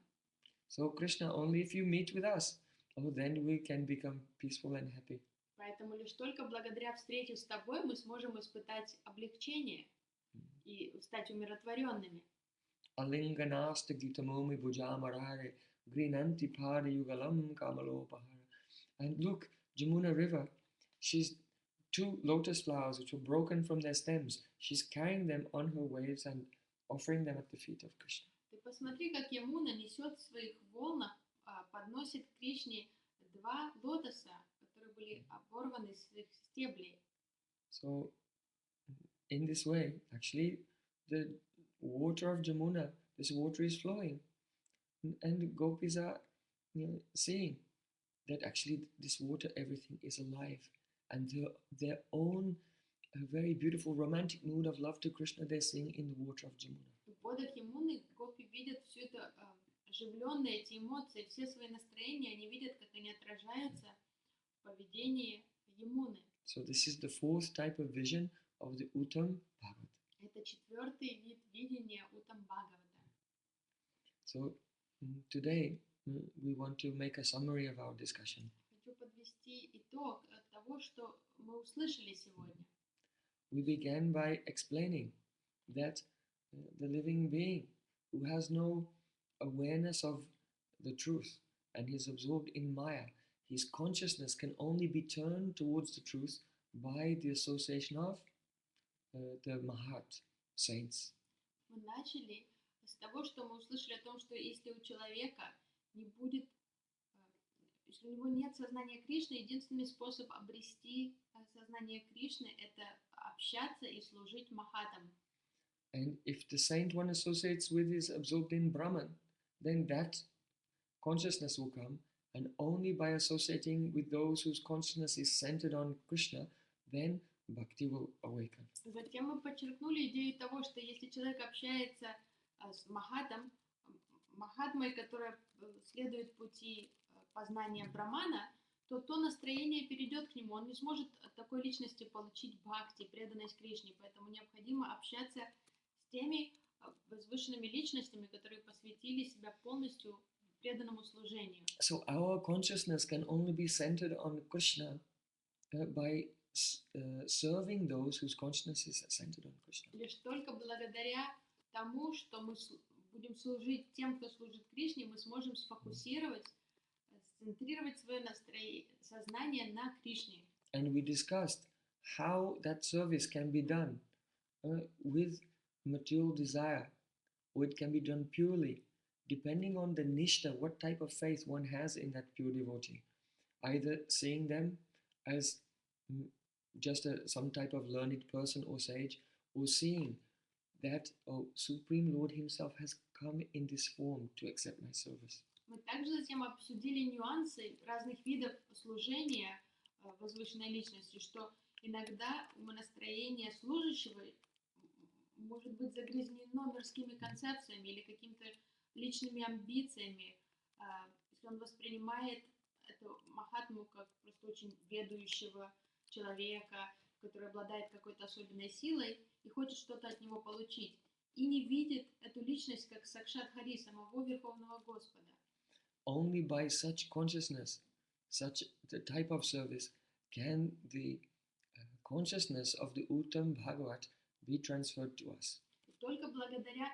So Krishna, only if you meet with us, oh, then we can become peaceful and happy. Поэтому лишь только благодаря встрече с тобой мы сможем испытать облегчение и стать умиротворенными. Alinganasta gitamomi bujamarare grinanti padayugalam kamalopahara. And look, Jamuna River, she's two lotus flowers which were broken from their stems. She's carrying them on her waves and offering them at the feet of Krishna. Ты посмотри, как Ямуна несет в своих волнах, подносит к Кришне два лотоса, которые были оборваны с своих стеблей. So, in this way, actually, the water of Jamuna, this water is flowing, and the gopis are seeing that actually this water, everything is alive, and their own very beautiful romantic mood of love to Krishna they're seeing in the water of Jamuna. В водах Ямуны гопи видят все это оживленные, эти эмоции, все свои настроения, они видят, как они отражаются в поведении Ямуны. So this is the fourth type of vision of the Uttama Bhagavata. Это четвертый вид видения Уттама Бхагавата. So today we want to make a summary of our discussion. Хочу подвести итог того, что мы услышали сегодня. We began by explaining that the living being who has no awareness of the truth and is absorbed in Maya, his consciousness can only be turned towards the truth by the association of the Mahat saints. Мы начали с того, что мы услышали о том, что если у человека не будет, если у него нет сознания Кришны, единственный способ обрести сознание Кришны — это общаться и служить Махатам. And if the saint one associates with is absorbed in Brahman, then that consciousness will come, and only by associating with those whose consciousness is centered on Krishna, then bhakti will awaken. Затем мы подчеркнули идею того, что если человек общается с Махатом, Махатмой, которая следует пути познания Брамана, то настроение перейдет к нему. Он не сможет от такой личности получить бхакти, преданность Кришне. Поэтому необходимо общаться с теми возвышенными личностями, которые посвятили себя полностью преданному служению. So our consciousness can only be centered on Krishna by serving those whose consciousness is centered on Krishna. Лишь только благодаря тому, что мы будем служить тем, кто служит Кришне, мы сможем сфокусировать, центрировать свое сознание на Кришне. And we discussed how that service can be done with material desire, or it can be done purely, depending on the nishta, what type of faith one has in that pure devotee. Either seeing them as just some type of learned person or sage, or seeing that Supreme Lord Himself has come in this form to accept my service. Мы также затем обсудили нюансы разных видов служения возвышенной личности, что иногда настроение служащего может быть загрязнено мирскими концепциями или какими-то личными амбициями, если он воспринимает эту Махатму как просто очень ведущего человека, который обладает какой-то особенной силой и хочет что-то от него получить, и не видит эту личность как Сакшат Хари, самого Верховного Господа. Only by such consciousness, such the type of service, can the consciousness of the Uttama Bhagavata be transferred to us. Только благодаря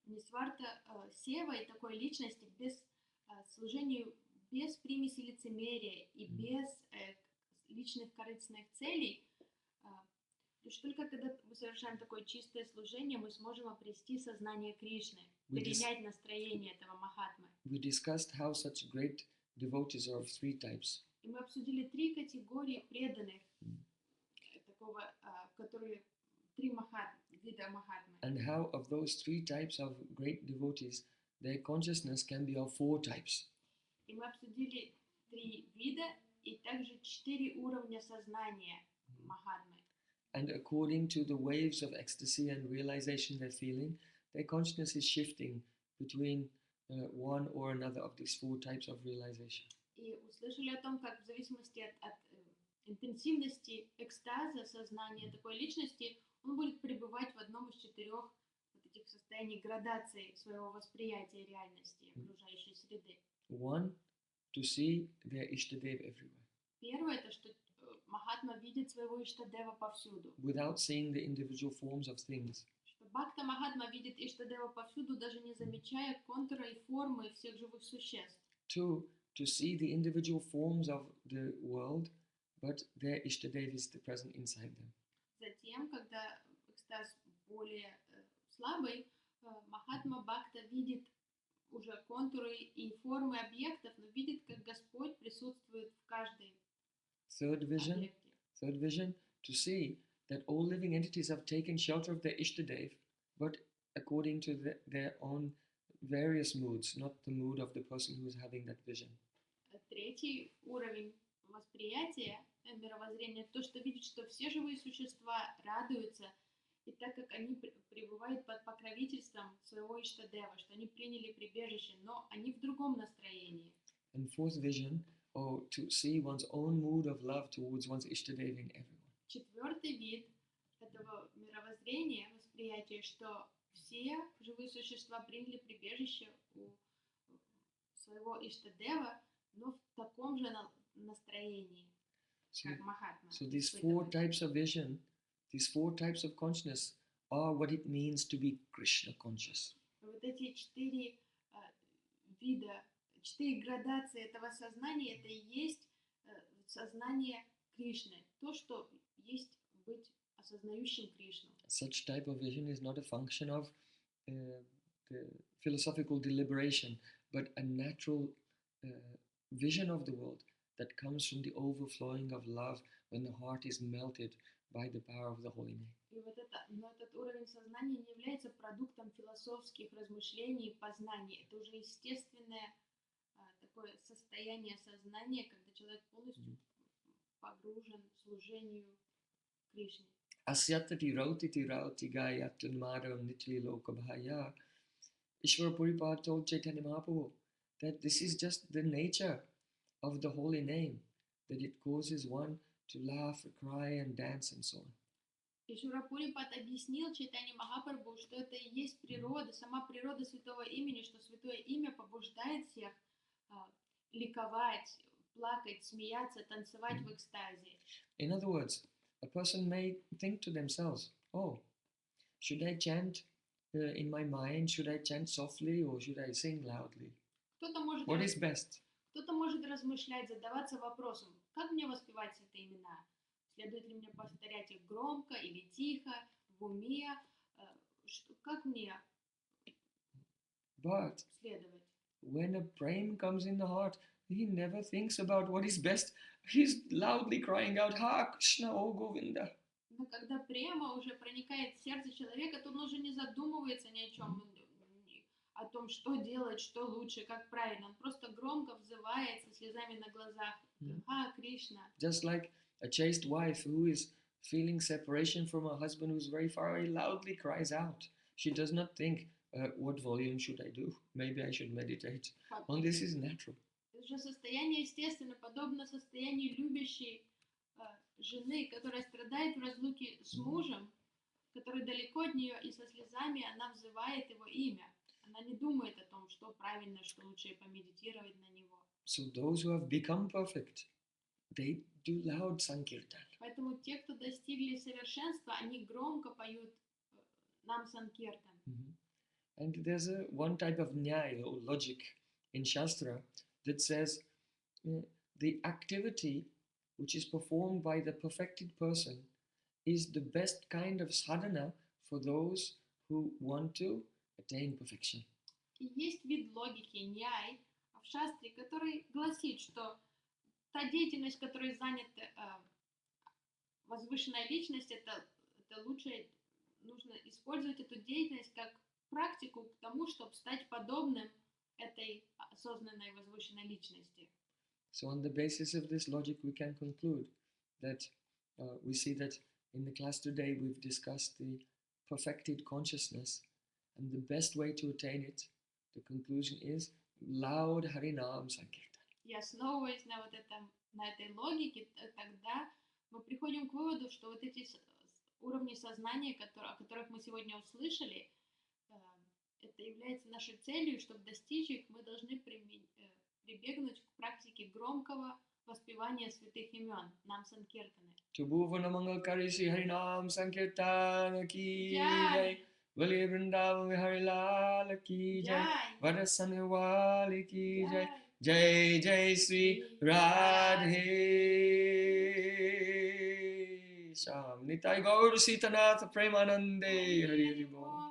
Нисварта Сева и такой личности, без служению, без примеси лицемерия и без личных корыстных целей, лишь только когда мы совершаем такое чистое служение, мы сможем обрести сознание Кришны, перенять настроение этого Махатмы. We discussed how such great devotees are of three types. И мы обсудили три категории преданных, такого, которые три вида Махатмы. And how of those three types of great devotees, their consciousness can be of four types. И мы обсудили три вида и также 4 уровня сознания Махатмы. And according to the waves of ecstasy and realization they're feeling, their consciousness is shifting between one or another of these four types of realization. И услышали о том, как в зависимости от интенсивности экстаза сознания такой личности, он будет пребывать в одном из 4 вот этих состояний градации своего восприятия реальности окружающей среды. One, to see their Ishtadev everywhere, Первое, это что Махатма видит своего Иштадева повсюду. without seeing the individual forms of things. Что Бхакта Махатма видит Иштадева повсюду, даже не замечая контура и формы всех живых существ. Two, to see the individual forms of the world, but their Ishtadev is present inside them. Затем, когда экстаз более слабый, Махатма Бхакта видит уже контуры и формы объектов, но видит, как Господь присутствует в каждой Third vision, объекте. to see that all living entities have taken shelter of their Ishtadev, but according to their own various moods, not the mood of the person who is having that vision. Третий уровень восприятия, мировоззрения, то, что видит, что все живые существа радуются, и так как они пребывают под покровительством своего Иштадева, что они приняли прибежище, но они в другом настроении. And fourth vision, to see one's own mood of love towards one's Ishtadev in everyone. Четвертый вид этого мировоззрения, восприятия, что все живые существа приняли прибежище у своего Иштадева, но в таком же настроении, как Махатма. So these four types of vision, these four types of consciousness are what it means to be Krishna conscious. Вот эти 4 вида, 4 градации этого сознания, это и есть сознание Кришны, то, что есть быть осознающим Кришну. Such type of vision is not a function of the philosophical deliberation, but a natural vision of the world that comes from the overflowing of love when the heart is melted by the power of the holy name. И вот но этот уровень сознания не является продуктом философских размышлений и познаний. Это уже естественное такое состояние сознания, когда человек полностью погружен в служению Кришне. Asyatati rautiti rauti gayatun madam nitli lokabhaya. Ishvara Puripad told Chaitanya Mahaprabhu that this is just the nature of the holy name, that it causes one to laugh, cry, and dance, and so on. Ишвара Пурипад объяснил Чайтанье Махапрабху, что это и есть природа, сама природа святого имени, что святое имя побуждает всех ликовать, плакать, смеяться, танцевать в экстазе. In other words, a person may think to themselves, oh, should I chant in my mind, should I chant softly or should I sing loudly? What is best? Кто-то может размышлять, задаваться вопросом, как мне воспевать святые имена? Следует ли мне повторять их громко или тихо, в уме? Как мне следовать? When a prem comes in the heart, he never thinks about what is best. He's loudly crying out, Ha Krishna, O Govinda. Но когда према уже проникает в сердце человека, то он уже не задумывается ни о чем, о том, что делать, что лучше, как правильно. Он просто громко взывает со слезами на глазах. Кришна. Just like a chaste wife who is feeling separation from her husband who's very far away loudly cries out. She does not think, what volume should I do? Maybe I should meditate. All this is natural. Это же состояние естественно, подобно состоянию любящей жены, которая страдает в разлуке с мужем, который далеко от нее, и со слезами она взывает его имя. Она не думает о том, что правильно, что лучше помедитировать на него. So those who have become perfect, they do loud sankirtan. Поэтому те, кто достигли совершенства, они громко поют нам санкиртан. And there's one type of nyaya or logic in Shastra that says the activity which is performed by the perfected person is the best kind of sadhana for those who want to attain perfection. И есть вид логики ньяй в шастре, который гласит, что та деятельность, которой занята возвышенная личность, это лучше нужно использовать эту деятельность как практику к тому, чтобы стать подобным этой осознанной возвышенной личности. So on the basis of this logic, we can conclude that we see that in the class today we've discussed the perfected consciousness, and the best way to attain it, the conclusion is loud Harinam Sankirtan. И основываясь на этой логике, тогда мы приходим к выводу, что вот эти уровни сознания, о которых мы сегодня услышали, э, это является нашей целью, чтобы достичь их, мы должны прибегнуть к практике громкого воспевания святых имен, нам санкиртаны. Tubhuvan Mangalkari Sri Harinam Sankirtan Ki Jai! Jai, Vali Vrindavan Vihari Lal Ki Jai, Jai! Vadasani Wali Ki Jai, Jai! Jai Jai Sri Radhe Sham Nitai Gaur Sitanath Premanande Hari Hari Bol.